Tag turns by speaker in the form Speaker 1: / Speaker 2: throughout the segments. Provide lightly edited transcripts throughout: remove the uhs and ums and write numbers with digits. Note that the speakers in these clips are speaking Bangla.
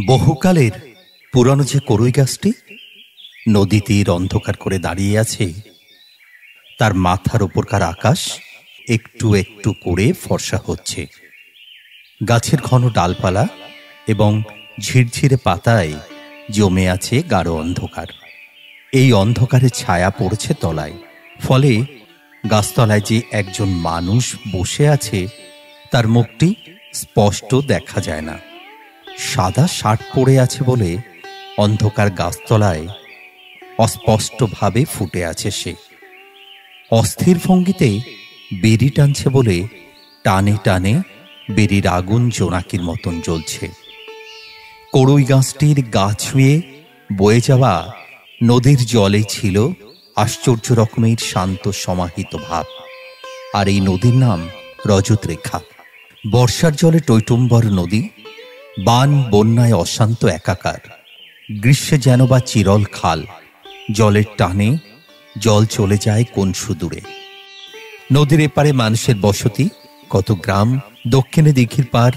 Speaker 1: বহুকালের পুরানো যে কড়ই গাছটি নদী তীর অন্ধকার করে দাঁড়িয়ে আছে, তার মাথার ওপরকার আকাশ একটু একটু করে ফর্সা হচ্ছে। গাছের ঘন ডালপালা এবং ঝিরঝিরে পাতায় জমে আছে গাঢ় অন্ধকার। এই অন্ধকারে ছায়া পড়ছে তলায়, ফলে গাছতলায় যে একজন মানুষ বসে আছে তার মুখটি স্পষ্ট দেখা যায় না। সাদা শার্ট পরে আছে বলে অন্ধকার গাছতলায় অস্পষ্টভাবে ফুটে আছে সে। অস্থির ভঙ্গিতে বেরি টানছে বলে টানে টানে বেরির আগুন জোনাকির মতন জ্বলছে। কড়ই গাছটির গা ছুঁয়ে বয়ে যাওয়া নদীর জলে ছিল আশ্চর্য রকমের শান্ত সমাহিত ভাব। আর এই নদীর নাম রজতরেখা। বর্ষার জলে টৈটম্বর নদী, বান বন্যায় অশান্ত একাকার। গ্রীষ্মে যেন বা চিরল খাল, জলের টানে জল চলে যায় কোন সুদূরে। নদীর এপারে মানুষের বসতি, কত গ্রাম। দক্ষিণে দিঘির পার,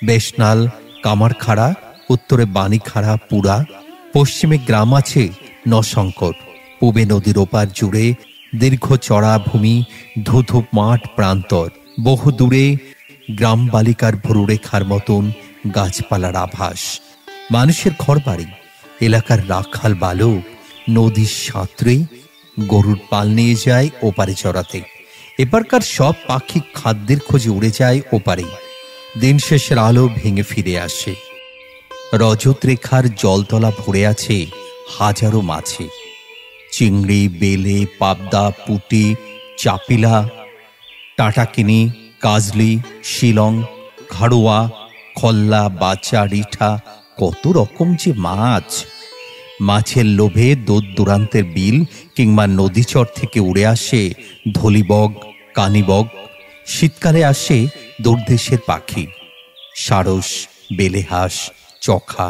Speaker 1: বেশনাল, কামারখাড়া, উত্তরে বাণীখাড়া, পুরা। পশ্চিমে গ্রাম আছে নশঙ্কর। পূবে নদীর ওপার জুড়ে দীর্ঘ চড়া ভূমি, ধুধুপ মাঠ প্রান্তর। বহু দূরে গ্রাম বালিকার ভ্রুরেখার মতন গাছপালার আভাস। মানুষের ঘরবাড়ি, এলাকার রাখাল বালক নদীর সাঁতরে গরুর পাল নিয়ে যায় ওপারে চড়াতে। এপারকার সব পাখি খাদ্যের খোঁজে উড়ে যায় ওপারে। দিন শেষের আলো ভেঙে ফিরে আসে। রজতরেখার জলতলা ভরে আছে হাজারো মাছে। চিংড়ি, বেলে, পাবদা, পুঁটি, চাপিলা, টাটাকিনি, কাজলি, শিলং, ঘাড়োয়া, খল্লা, বাচা, রিঠা, কত রকম যে মাছ। মাছের লোভে দূর দূরান্তের বিল কিংবা নদীচর থেকে উড়ে আসে ধলিবগ, কানিবগ। শীতকালে আসে দূরদেশের পাখি, সারস, বেলেহাঁস, চখা।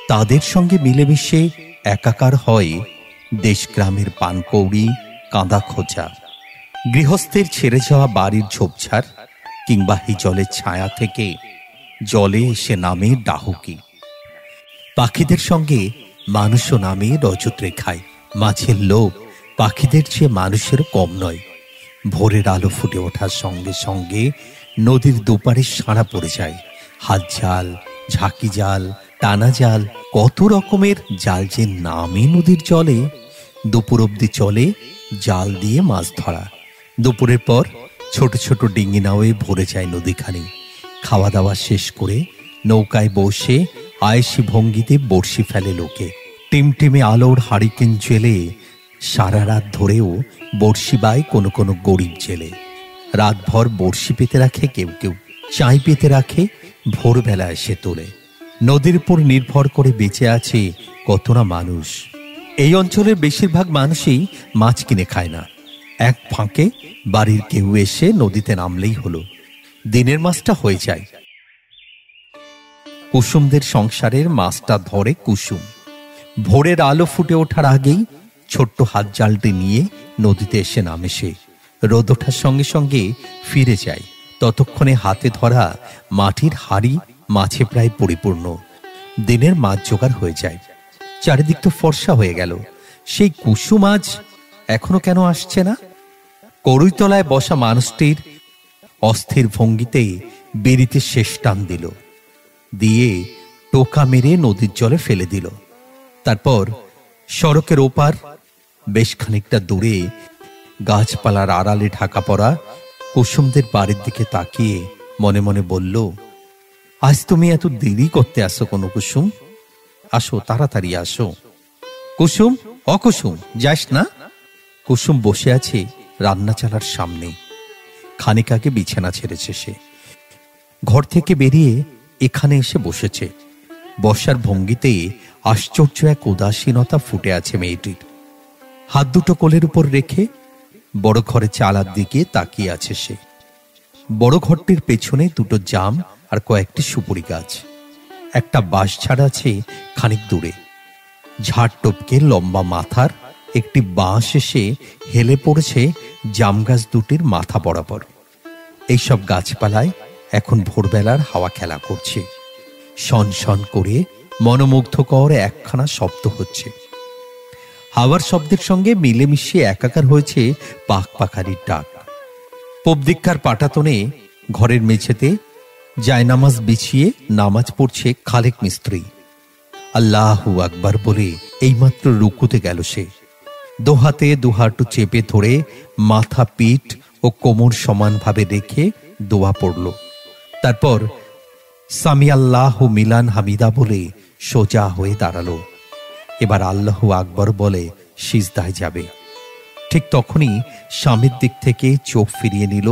Speaker 1: তাদের সঙ্গে মিলেমিশে একাকার হয় দেশগ্রামের পানকৌড়ি, কাঁদা খোঁজা। গৃহস্থের ছেড়ে যাওয়া বাড়ির ঝোপঝাড় কিংবা হিজলের ছায়া থেকে জলে এসে নামে ডাহুকি। পাখিদের সঙ্গে মানুষও নামে রজতরেখায়। মাছের লোভ পাখিদের চেয়ে মানুষেরও কম নয়। ভোরের আলো ফুটে ওঠার সঙ্গে সঙ্গে নদীর দুপারে সাড়া পড়ে যায়। হাত জাল, ঝাঁকি জাল, টানা জাল, কত রকমের জাল যে নামে নদীর জলে। দুপুর অবধি চলে জাল দিয়ে মাছ ধরা। দুপুরের পর ছোট ছোট ডিঙি নাওয়ে ভরে যায় নদীখানি। খাওয়া দাওয়া শেষ করে নৌকায় বসে আয়েসি ভঙ্গিতে বড়শি ফেলে লোকে। টিমটিমে আলোর হারিকেন জেলে সারা রাত ধরেও বড়শি বায় কোনো কোনো গরিব জেলে। রাতভর বড়শি পেতে রাখে কেউ কেউ, চাই পেতে রাখে, ভোরবেলা এসে তোলে। নদীর উপর নির্ভর করে বেঁচে আছে কত না মানুষ। এই অঞ্চলের বেশিরভাগ মানুষই মাছ কিনে খায় না। এক ফাঁকে বাড়ির কেউ এসে নদীতে নামলেই হলো, দিনের মাছটা হয়ে যায়। কুসুমদের সংসারের মাছটা ধরে কুসুম। ভোরের আলো ফুটে ওঠার আগেই ছোট্ট হাত জালটি নিয়ে নদীতে এসে নামে সে। রোদ ওঠার সঙ্গে সঙ্গে ফিরে যায়। ততক্ষণে হাতে ধরা মাটির হাড়ি মাছে প্রায় পরিপূর্ণ। দিনের মাছ জোগাড় হয়ে যায়। চারিদিক তো ফর্সা হয়ে গেল। সেই কুসুম আজ এখনো কেন আসছে না? কড়ইতলায় বসা মানুষটির অস্থির ভঙ্গিতেই বেরিতে শেষ টান দিল, দিয়ে টোকা মেরে নদীর জলে ফেলে দিল। তারপর সড়কের ওপার বেশ খানিকটা দূরে গাছপালার আড়ালে ঢাকা পড়া কুসুমদের বাড়ির দিকে তাকিয়ে মনে মনে বলল, আজ তুমি এত দেরি করতে আসো কোনো কুসুম? আসো, তাড়াতাড়ি আসো। কুসুম, অকুসুম, যাস না? কুসুম বসে আছে রান্না চালার সামনে। খানিক আগে বিছানা ছেড়েছে সে। ঘর থেকে বেরিয়ে এখানে এসে বসেছে। বসার ভঙ্গিতে আশ্চর্য এক উদাসীনতা ফুটে আছে মেয়েটির। হাত দুটো কোলের উপর রেখে বড় ঘরে চালার দিকে তাকিয়ে আছে সে। বড় ঘরটির পেছনে দুটো জাম আর কয়েকটি সুপুরি গাছ। একটা বাঁশ ঝাড় আছে খানিক দূরে। ঝাড় টপকে লম্বা মাথার একটি বাঁশ এসে হেলে পড়েছে জাম গাছ দুটির মাথা বরাবর। এইসব গাছপালায় এখন ভোরবেলার হাওয়া খেলা করছে। শন শন করে মনোমুগ্ধকর একখানা শব্দ হচ্ছে। হাওয়ার শব্দের সঙ্গে মিলেমিশে একাকার হয়েছে পাখ পাখারির ডাক। পূবদিককার পাটাতনে ঘরের মেঝেতে জায়নামাজ বিছিয়ে নামাজ পড়ছে খালেক মিস্ত্রি। আল্লাহু আকবার বলে এইমাত্র রুকুতে গেল সে। দোহাতে দুহাটু চেপে ধরে মাথা, পিঠ ও কোমর সমানভাবে রেখে দোয়া পড়ল। তারপর সামি আল্লাহু মিলান হামিদা বলে সোজা হয়ে দাঁড়ালো। এবার আল্লাহু আকবর বলে সিজদায় যাবে। ঠিক তখনই স্বামীর দিক থেকে চোখ ফিরিয়ে নিল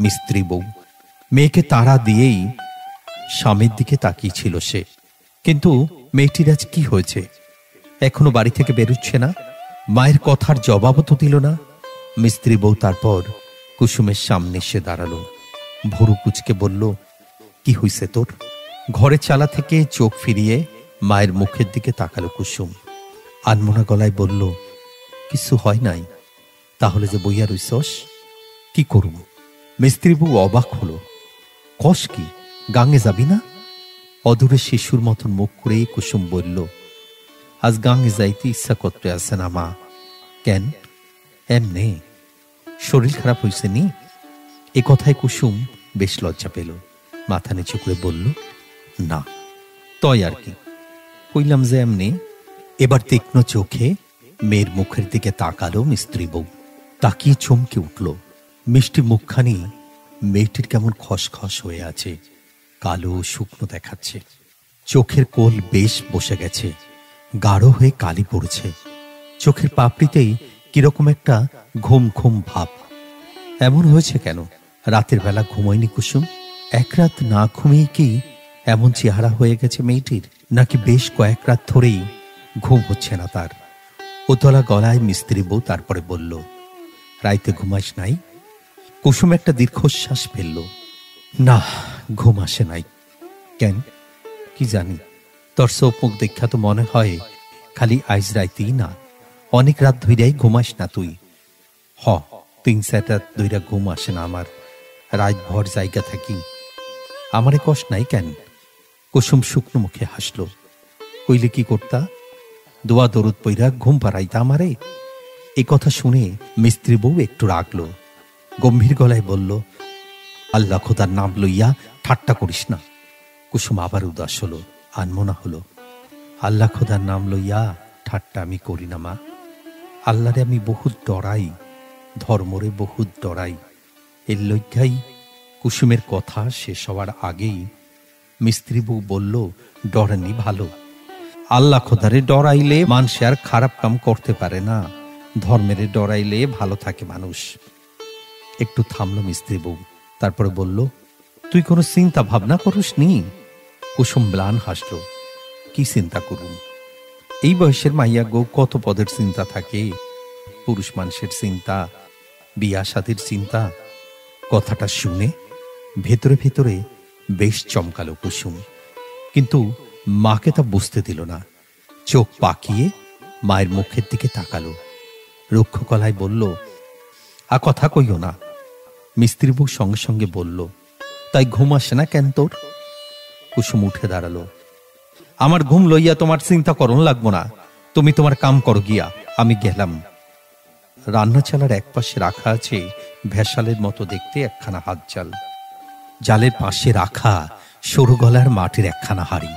Speaker 1: মিস্ত্রি বউ। মেয়েকে তাড়া দিয়েই স্বামীর দিকে তাকিয়েছিল সে। কিন্তু মেয়েটির আজ কি হয়েছে? এখনো বাড়ি থেকে বেরুচ্ছে না। মায়ের কথার জবাবও তো দিল না। মিস্ত্রি বউ তারপর কুসুমের সামনে এসে দাঁড়ালো। ভুরু কুচকে বলল, কি হইছে তোর? ঘরের চালা থেকে চোখ ফিরিয়ে মায়ের মুখের দিকে তাকালো কুসুম। আনমনা গলায় বলল, কিছু হয় নাই। তাহলে যে বইয়া রইছস, কি করুম? মিস্ত্রি বউ অবাক হলো। কস কি, গাঙে যাবি না? অদূরে শিশুর মতন মুখ করে কুসুম বলল, আজ গাঙে যাইতে ইচ্ছা করতে আছে না মা। কেন? এমনে, শরীর খারাপ হয়েছে নি? এ কথায় কুসুম বেশ লজ্জা পেল। মাথা নিচু করে বলল, না। তয় আর কি, কইলাম যে এমনি। এবার তীক্ষ্ণ চোখে মেয়ের মুখের দিকে তাকালো মিস্ত্রি বউ। তাকিয়ে চমকে উঠল। মিষ্টি মুখখানি মেয়েটির কেমন খসখস হয়ে আছে, কালো শুকনো দেখাচ্ছে। চোখের কোল বেশ বসে গেছে, গাঢ় হয়ে কালি পড়েছে। চোখের পাপড়িতেই কিরকম একটা ঘুম ঘুম ভাব। এমন হয়েছে কেন? রাতের বেলা ঘুমায়নি কুসুম? এক রাত না ঘুমিয়ে কি এমন চেহারা হয়ে গেছে মেয়েটির? নাকি বেশ কয়েক রাত ধরেই ঘুম হচ্ছে না তার? উতলা গলায় মিস্ত্রি বউ তারপরে বলল, রাইতে ঘুমাস নাই? কুসুম একটা দীর্ঘশ্বাস ফেলল। না, ঘুম আসে নাই। কেন? কি জানি, তোর চোখ মুখ দেখা তো মনে হয় খালি আইজ রাইতেই না, অনেক রাত ধইরাই ঘুমাস না তুই। 3-4 রাত ধইরা ঘুম আসে না আমার, রাত ভর জায়গা থাকি। আমারে কষ্ট নাই কেন? কুসুম শুকনো মুখে হাসল। কইলে কি করতা? দোয়া দরুদ পইরা ঘুম পাড়াইতা আমারে? এ কথা শুনে মিস্ত্রি বউ একটু রাগল। গম্ভীর গলায় বলল, আল্লাহ খোদার নাম লইয়া ঠাট্টা করিস না। কুসুম আবার উদাস হলো, আনমনা হলো। আল্লাহ খোদার নাম লইয়া ঠাট্টা আমি করি না মা। আল্লাহরে আমি বহুত ডরাই, ধর্মরে বহুত ডরাই। এর লজ্ঞাই। কুসুমের কথা শেষ হওয়ার আগেই মিস্ত্রি বউ বলল, ডরানি ভালো। আল্লাহ খোদারে ডরাইলে মানুষ আর খারাপ কাম করতে পারে না, ধর্মের ডরাইলে ভালো থাকে মানুষ। একটু থামলো মিস্ত্রি বউ, তারপরে বলল, তুই কোনো চিন্তা ভাবনা করিস নি? কুসুম ম্লান হাসল। কি চিন্তা করুম? এই বয়সের মাইয়া গো কত পদের চিন্তা থাকে। পুরুষ মানুষের চিন্তা, বিয়া শাদীর চিন্তা। কথাটা শুনে ভেতরে ভেতরে বেশ চমকালো কুসুম, কিন্তু মাকে তা বুঝতে দিল না। চোখ পাকিয়ে মায়ের মুখের দিকে তাকালো। রুক্ষ গলায় বলল, কথা কইও না। মিস্ত্রি বউ সঙ্গে সঙ্গে বলল, তাই ঘুম আসে না কেন তোর? কুসুম উঠে দাঁড়ালো। আমার ঘুম লইয়া তোমার চিন্তা করন লাগবো না, তুমি তোমার কাম করো গিয়া, আমি গেলাম। রান্না চালার এক পাশে রাখা আছে ভেসালের মতো দেখতে একখানা হাত জাল। জালের পাশে রাখা সরু গলার মাটির একখানা হাড়ি।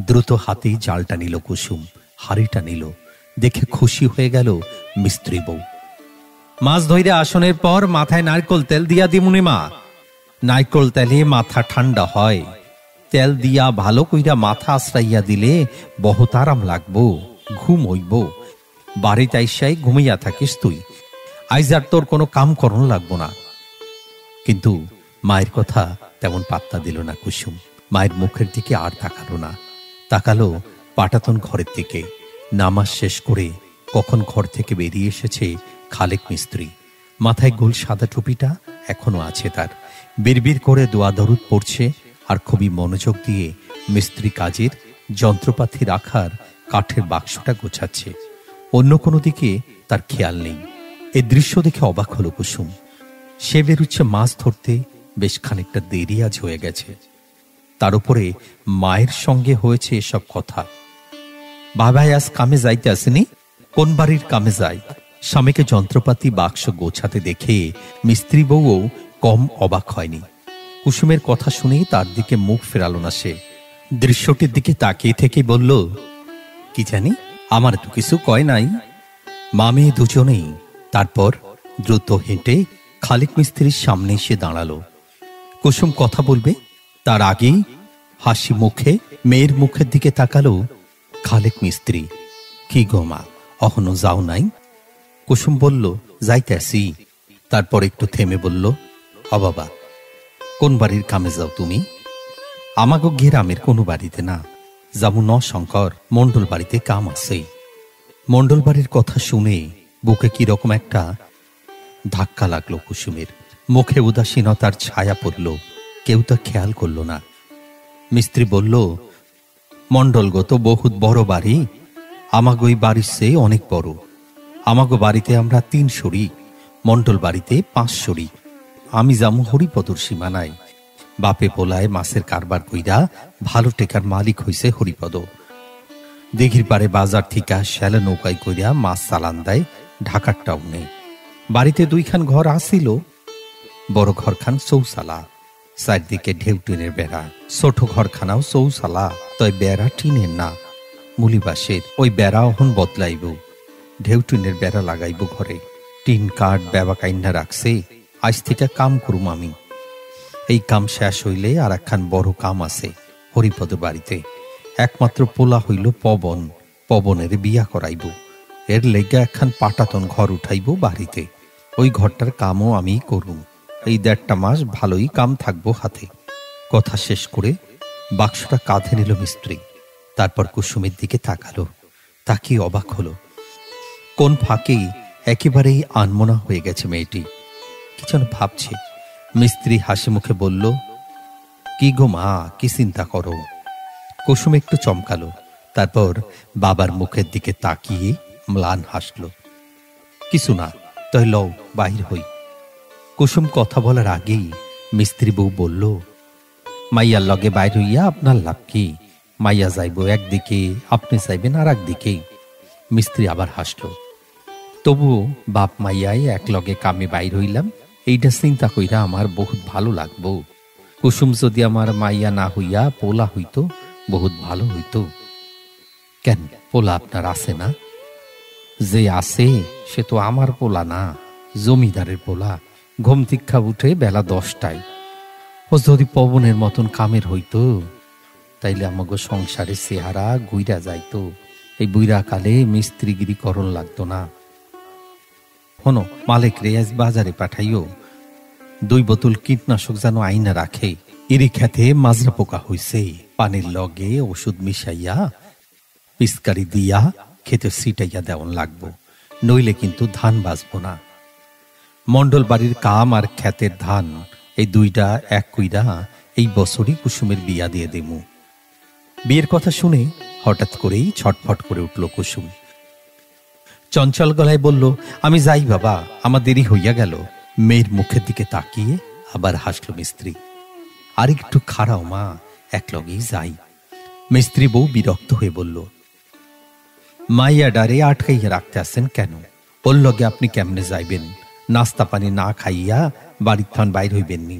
Speaker 1: দ্রুত হাতেই জালটা নিল কুসুম, হাড়িটা নিল। দেখে খুশি হয়ে গেল মিস্ত্রি বউ। মাছ ধইরে আসনের পর মাথায় নারকোল তেল দিয়া দিমুনি মা। নারকোল তেলে মাথা ঠান্ডা হয়। তেল দিয়া ভালো কইরা মাথা আশ্রাইয়া দিলে বহুত আরাম লাগবো, ঘুম হইব। বাড়িতে আইসাই ঘুমাইয়া থাকিস তুই, আইজ আর তোর কোনো কাম করন লাগবো না। কিন্তু মায়ের কথা তেমন পাত্তা দিল না কুসুম। মায়ের মুখের দিকে আর তাকালো না, তাকালো পাটাতন ঘরের দিকে। নামাজ শেষ করে কখন ঘর থেকে বেরিয়ে এসেছে খালেক মিস্ত্রি। মাথায় গোল সাদা টুপিটা এখনো আছে তার। বিড়বিড় করে দোয়া দরুদ পড়ছে আর খুবই মনোযোগ দিয়ে মিস্ত্রি কাজের যন্ত্রপাতি রাখার কাঠের বাক্সটা গোছাচ্ছে। অন্য কোনো দিকে তার খেয়াল নেই। এ দৃশ্য দেখে অবাক হলো কুসুম। সে বেরুচ্ছে মাছ ধরতে, বেশ খানিকটা দেরি আজ হয়ে গেছে। তার উপরে মায়ের সঙ্গে হয়েছে এসব কথা। বাবাই আজ কামে যাইতে আসেনি? কোন বাড়ির কামে যায়? স্বামীকে যন্ত্রপাতি বাক্স গোছাতে দেখে মিস্ত্রি বউও কম অবাক হয়নি। কুসুমের কথা শুনেই তার দিকে মুখ ফেরালো না সে। দৃশ্যটির দিকে তাকিয়ে থেকে বলল, কি জানি, আমার তো কিছু কয় নাই। মা মেয়ে দুজনেই তারপর দ্রুত হেঁটে খালিক মিস্ত্রির সামনে এসে দাঁড়ালো। কুসুম কথা বলবে তার আগেই হাসি মুখে মেয়ের মুখের দিকে তাকালো খালিক মিস্ত্রি। কি গো মা, অহনো যাও নাই? কুসুম বলল, যাইতেছি। তারপর একটু থেমে বলল, অ বাবা, কোন বাড়ির কামে যাও তুমি? আমাগো গ্রামের কোনো বাড়িতে না, যাবো ন শঙ্কর মণ্ডল বাড়িতে কাম আছে। মণ্ডল বাড়ির কথা শুনে বুকে কিরকম একটা ধাক্কা লাগলো কুসুমের। মুখে উদাসীনতার ছায়া পড়ল, কেউ তা খেয়াল করল না। মিস্ত্রি বলল, মণ্ডলগো তো বহুত বড় বাড়ি, আমাগো এই বাড়ির চেয়ে অনেক বড়। আমাগো বাড়িতে আমরা 3 শরিক, মণ্ডল বাড়িতে 5 শরিক। আমি যামু হরিপদর সীমানায়। বাপে পোলায় মাছের কারবার কইরা ভালো টেকার মালিক হইছে হরিপদ। দিঘির পারে বাজার থিকা শ্যালে নৌকায় কইরা মাছ চালান দেয় ঢাকার টাউনে। বাড়িতে 2খান ঘর আসিল, বড় ঘরখান চৌসালা, চারদিকে ঢেউ টিনের বেড়া। ছোট ঘরখানাও চৌসালা, তয় বেড়া টিনের না, মুলিবাসের। ওই বেড়া অহন বদলাইব, ঢেউ টিনের বেড়া লাগাইব ঘরে। টিন কাঠ বেবা কাইন্না রাখছে, আজ থেকে কাম করুম আমি। এই কাম শেষ হইলে আর একখান বড় কাম আছে হরিপদ বাড়িতে। একমাত্র পোলা হইল পবন, পবনের বিয়া করাইব। এর লেগে একখান পাটাতন ঘর উঠাইব বাড়িতে। ওই ঘরটার কামও আমি করুম। এই 1.5 মাস ভালোই কাম থাকবো হাতে। কথা শেষ করে বাক্সটা কাঁধে নিল মিস্ত্রি। তারপর কুসুমের দিকে তাকালো, তাকিয়ে অবাক হলো। কোন ফাঁকেই একেবারেই আনমনা হয়ে গেছে মেয়েটি, কি যেন ভাবছে। মিস্ত্রি হাসি মুখে বলল, কি গো মা, কি চিন্তা করো? কুসুম একটু চমকালো, তারপর বাবার মুখের দিকে তাকিয়ে ম্লান হাসল। কিছু না, তাই লও বাহির হই। কুসুম কথা বলার আগেই মিস্ত্রি বউ বলল, মাইয়ার লগে বাইর হইয়া আপনার লাভ কি? মাইয়া যাইব একদিকে, আপনি যাইবেন আর একদিকে। মিস্ত্রি আবার হাসল। তবুও বাপ মাইয়াই এক লগে কামে বাইর হইলাম, এইটা চিন্তা কইরা আমার বহুত ভালো লাগবো। কুসুম যদি আমার মাইয়া না হইয়া পোলা হইতো, বহুত ভালো হইতো। কেন, পোলা আপনার আছে না? যে আছে সে তো আমার পোলা না, জমিদারের পোলা। ঘুম দীক্ষা উঠে বেলা 10টায়। ও যদি পবনের মতন কামের হইতো, তাইলে আমাগো সংসারের চেহারা গুইরা যাইতো। এই বুইরা কালে মিস্ত্রিগিরি করণ লাগতো না। হনো, মালিক রে আজ বাজারে পাঠাইও 2 বোতল কীটনাশক যেন আইনা রাখে। এরি খেতে মাজরা পোকা হইছে, পানির লগে ওষুধ মিশাইয়া পিস্কারি দিয়া খেতে ছিটাইয়া দেওয়ান লাগবো, নইলে কিন্তু ধান বাঁচবো না। মণ্ডল বাড়ির কাম আর ক্ষেতের ধান, এই 2টা এক কইরা এই বছরই কুসুমের বিয়া দিয়ে দেমু। বিয়ের কথা শুনে হঠাৎ করেই ছটফট করে উঠল কুসুম। চঞ্চল গলায় বলল, আমি যাই বাবা, আমার দেরি হইয়া গেল। মেয়ের মুখের দিকে তাকিয়ে আবার হাসল মিস্ত্রি। আর একটু খাড়াও মা, একলগেই যাই। মিস্ত্রি বউ বিরক্ত হয়ে বলল, মাইয়া ডারে আটকাইয়া রাখতে আসেন কেন? ওর লগে আপনি কেমনে যাইবেন? নাস্তা পানি না খাইয়া বাড়ির থান বাইর হইবেননি?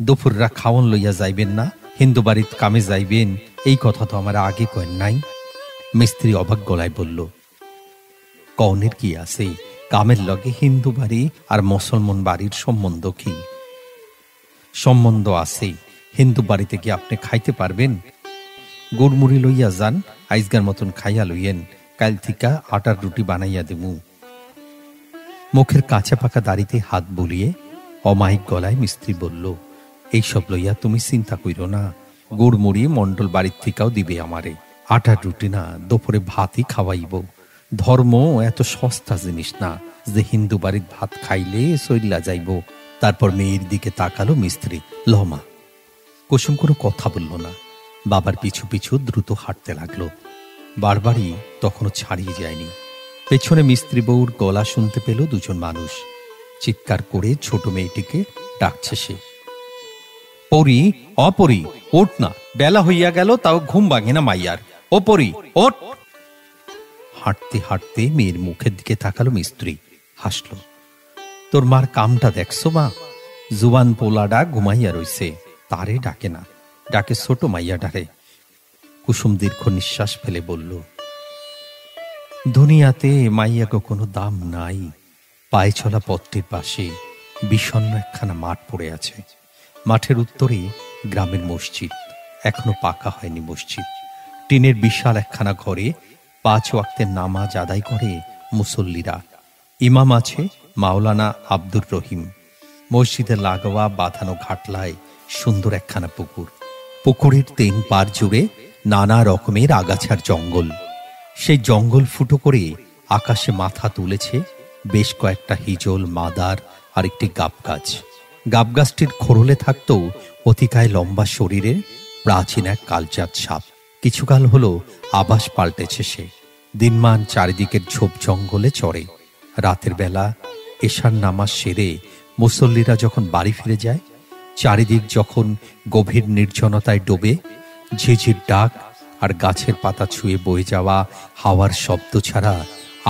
Speaker 1: দুপুররা খাওয়ন লইয়া যাইবেন না? হিন্দু বাড়ির কামে যাইবেন, এই কথা তো আমার আগে কেন নাই। মিস্ত্রি অবাক গলায় বলল, কওনের কি আছে? কামের লগে হিন্দু বাড়ি আর মুসলমান বাড়ির সম্বন্ধ কি? সম্বন্ধ আছে। হিন্দু বাড়িতে কি আপনি খাইতে পারবেন? গুড়মুড়ি লইয়া যান, আইজগার মতন খাইয়া লইয়েন, কাল থিকা আটার রুটি বানাইয়া দেমু। মুখের কাঁচা পাকা দাড়িতে হাত বুলিয়ে অমায়িক গলায় মিস্ত্রি বলল, এইসব লইয়া তুমি চিন্তা কইরো না। গুড়মুড়ি মণ্ডল বাড়ির থিকাও দিবে আমারে। আটার রুটি না, দুপুরে ভাতই খাওয়াইব। ধর্ম এত সস্তা জিনিস না যে হিন্দু বাড়ির ভাত খাইলে চইল্লা যাইব। তারপর মেয়ের দিকে তাকালো মিস্ত্রি। লমা। কুসুম কোনো কথা বলল না, বাবার পিছু পিছু দ্রুত হাঁটতে লাগলো। বারবারই তখনও ছাড়িয়ে যায়নি। পেছনে মিস্ত্রি বউর গলা শুনতে পেল 2জন মানুষ। চিৎকার করে ছোট মেয়েটিকে ডাকছে সে। ও পরি, অপরি, ওঠ না, বেলা হইয়া গেল, তাও ঘুম ভাঙে না মাইয়ার। ও পরি, ওঠ। হাঁটতে হাঁটতে মেয়ের মুখের দিকে তাকালো মিস্ত্রি, হাসল। তোর মার কামটা দেখছো মা? জুবান পোলাডা ঘুমাইয়া রইছে, তারে ডাকে না, ডাকে ছোট মাইয়া ডারে। কুসুম দীর্ঘ নিঃশ্বাস ফেলে বলল, দুনিয়াতে মাইয়াকে কোনো দাম নাই। পায়ে চলা পথটির পাশে বিষণ্ণ একখানা মাঠ পড়ে আছে। মাঠের উত্তরে গ্রামের মসজিদ, এখনো পাকা হয়নি মসজিদ। টিনের বিশাল একখানা ঘরে 5 ওয়াক্তের নামাজ আদায় করে মুসল্লিরা। ইমাম আছে মাওলানা আব্দুর রহিম। মসজিদের লাগোয়া বাঁধানো ঘাটলায় সুন্দর একখানা পুকুর। পুকুরের 3 পার জুড়ে নানা রকমের আগাছার জঙ্গল। সেই জঙ্গল ফুটো করে আকাশে মাথা তুলেছে বেশ কয়েকটা হিজল, মাদার আর একটি গাব গাছ। গাব গাছটির খোরলে থাকত অতিকায় লম্বা শরীরের প্রাচীন এক কালজাত সাপ। কিছুকাল হলো আবাস পাল্টেছে সে। দিনমান চারিদিকের ঝোপ জঙ্গলে চড়ে। রাতের বেলা এশার নামাজ সেরে মুসল্লিরা যখন বাড়ি ফিরে যায়, চারিদিক যখন গভীর নির্জনতায় ডোবে, ঝিঝির ডাক আর গাছের পাতা ছুঁয়ে বয়ে যাওয়া হাওয়ার শব্দ ছাড়া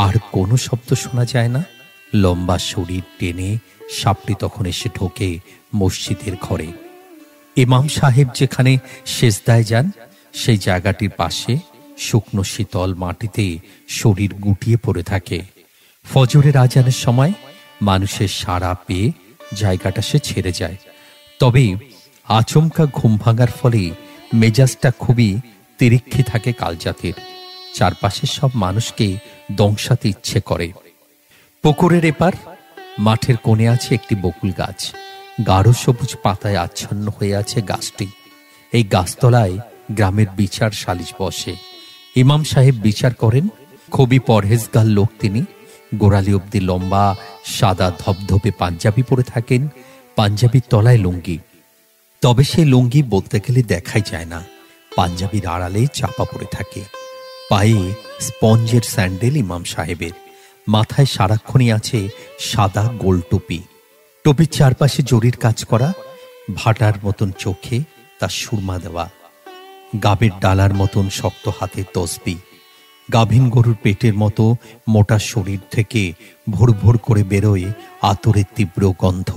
Speaker 1: আর কোনো শব্দ শোনা যায় না। লম্বা শরীর টেনে সাপটি তখন এসে ঢোকে মসজিদের ঘরে। ইমাম সাহেব যেখানে সেজদায় যান, সেই জায়গাটির পাশে শুকনো শীতল মাটিতে শরীর গুটিয়ে পড়ে থাকে। ফজরের আজানের সময় মানুষের সাড়া পেয়ে জায়গাটা সে ছেড়ে যায়। তবে আচমকা ঘুম ভাঙার ফলে মেজাজটা খুবই তিরিক্ষি থাকে কালজাতের। চারপাশের সব মানুষকে দংশাতে ইচ্ছে করে। পুকুরের এপার মাঠের কোণে আছে একটি বকুল গাছ। গাঢ় সবুজ পাতায় আচ্ছন্ন হয়ে আছে গাছটি। এই গাছতলায় গ্রামের বিচার সালিশ বসে। ইমাম সাহেব বিচার করেন। খুবই পরহেজগার লোক তিনি। গোড়ালি অব্দি লম্বা সাদা ধবধবে পাঞ্জাবি পরে থাকেন, পাঞ্জাবির তলায় লুঙ্গি। তবে সেই লুঙ্গি বলতে গেলে দেখাই যায় না, পাঞ্জাবির আড়ালে চাপা পড়ে থাকে। পায়ে স্পঞ্জের স্যান্ডেল ইমাম সাহেবের। মাথায় সারাক্ষণই আছে সাদা গোল টুপি। টুপির চারপাশে জরির কাজ করা, ভাটার মতন চোখে তার সুরমা দেওয়া। গাবের ডালার মতন শক্ত হাতে তসবি। গাভীন গরুর পেটের মতো মোটা শরীর থেকে ভোর ভোর করে বেরোয় আতরের তীব্র গন্ধ।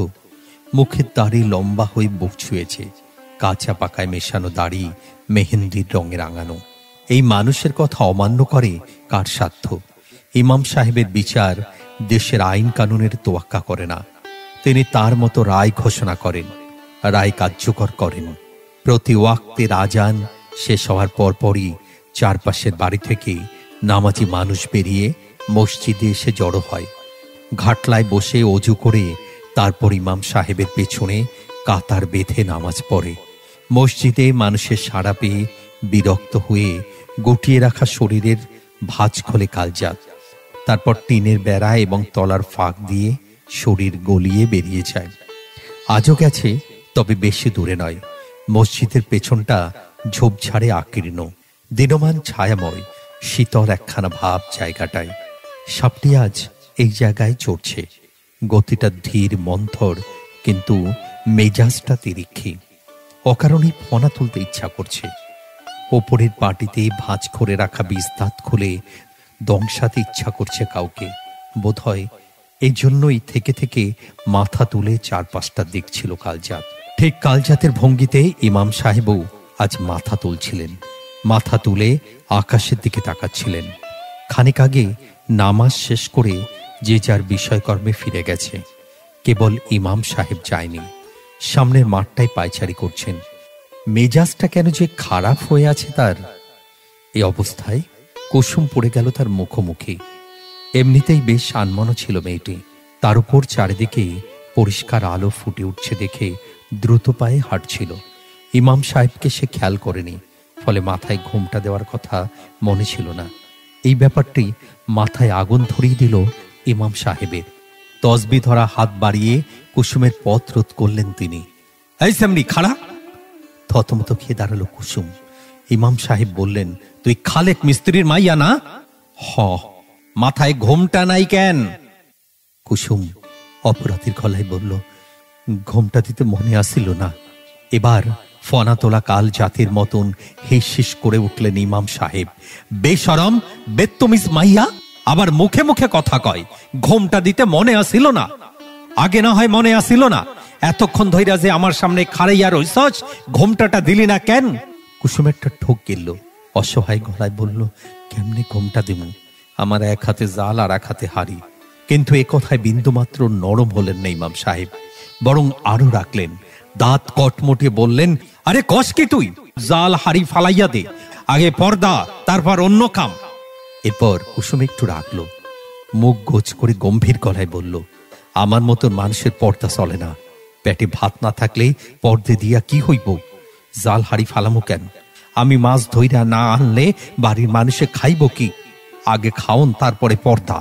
Speaker 1: মুখের দাড়ি লম্বা হয়ে বুক ছুঁয়েছে। কাঁচা পাকায় মেশানো দাড়ি মেহেন্দির রঙে রাঙানো। এই মানুষের কথা অমান্য করে কার সাধ্য? ইমাম সাহেবের বিচার দেশের আইন কানুনের তোয়াক্কা করে না। তিনি তার মতো রায় ঘোষণা করেন, রায় কার্যকর করেন। প্রতি ওয়াক্তের আজান শেষ হওয়ার পরপরই চারপাশের বাড়ি থেকে নামাজি মানুষ বেরিয়ে মসজিদে এসে জড়ো হয়। ঘাটলায় বসে অজু করে তারপর ইমাম সাহেবের পেছনে কাতার বেঁধে নামাজ পড়ে। মসজিদে মানুষের সাড়া পেয়ে বিরক্ত হয়ে গুটিয়ে রাখা শরীরের ভাঁজ খোলে কালজাত। তারপর টিনের বেড়া এবং তলার ফাঁক দিয়ে শরীর গলিয়ে বেরিয়ে যায়। আজও গেছে, তবে বেশি দূরে নয়। মসজিদের পেছনটা ঝোপঝাড়ে আকীর্ণ, দিনমান ছায়াময়, শীতল একখানা ভাব জায়গাটায়। সাপটি আজ এই জায়গায় চড়ছে। গতিটা ধীর মন্থর, কিন্তু মেজাজটা তিরিক্ষি। অকারণেই ফনা তুলতে ইচ্ছা করছে। ওপরের পাটিতে ভাঁজ করে রাখা বীজদাঁত খুলে দংশাতে ইচ্ছা করছে কাউকে। বোধহয় এই জন্যই থেকে থেকে মাথা তুলে চারপাশটা দেখছিল কালজাত। ঠিক কালজাতের ভঙ্গিতে ইমাম সাহেবও আজ মাথা তুলছিলেন। মাথা তুলে আকাশের দিকে তাকাচ্ছিলেন। খানিক আগে নামাজ শেষ করে যে যার বিষয়কর্মে ফিরে গেছে। কেবল ইমাম সাহেব যায়নি। সামনের মাঠটায় পায়চারি করছেন। মেজাজটা কেন যে খারাপ হয়ে আছে তার। এই অবস্থায় কুসুম পড়ে গেল তার মুখোমুখি। এমনিতেই বেশ আনমনা ছিল মেয়েটি। তার উপর চারিদিকে পরিষ্কার আলো ফুটে উঠছে দেখে দ্রুত পায়ে হাঁটছিল। ইমাম সাহেবকে সে খেয়াল করেনি, ফলে মাথায় ঘুমটা দেওয়ার কথা মনে ছিল না। এই ব্যাপারটি মাথায় আগুন ধরিয়ে দিল ইমাম সাহেবের। তসবি ধরা হাত বাড়িয়ে কুসুমের পথ রোধ করলেন তিনি। এই সামরি, খাড়া! থতমত খেয়ে দাঁড়ালো কুসুম। ইমাম সাহেব বললেন, তুই খালেক মিস্ত্রির মাইয়া না? হ। মাথায় ঘোমটা নাই কেন? কুসুম অপরাধীর গলায় বলল, ঘোমটা দিতে মনে আসিল না। এবার ফনা তোলা কাল জাতির মতন হিস করে উঠলেন ইমাম সাহেব। বেশরম, বেত্তমিজ মাইয়া, আবার মুখে মুখে কথা কয়। ঘোমটা দিতে মনে আসিল না? আগে না হয় মনে আসিল না, এতক্ষণ ধইরা যে আমার সামনে খাড়াইয়া রইছস, ঘোমটাটা দিলি না কেন? কুসুমেরটা ঠোক গেল, অসহায় গলায় বলল, কেমনে ঘোমটা দিমু? আমার এক হাতে জাল আর এক হাতে হাড়ি। কিন্তু এ কথায় বিন্দুমাত্র নরম হলেন না ইমাম সাহেব, বরং আরো রাখলেন। দাঁত কটমটিয়ে বললেন, আরে কস কি তুই? জাল হাড়ি ফালাইয়া দে, আগে পর্দা, তারপর অন্য কাম। এরপর কুসুম একটু রাখলো, মুখ গোছ করে গম্ভীর গলায় বলল, আমার মতন মানুষের পর্দা চলে না। পেটে ভাত না থাকলে পর্দে দিয়া কি হইব? জাল হাড়ি ফালামো কেন? আমি মাছ ধইরা না আনলে বাড়ির মানুষে খাইব কি? আগে খাওন, তারপরে পর্দা।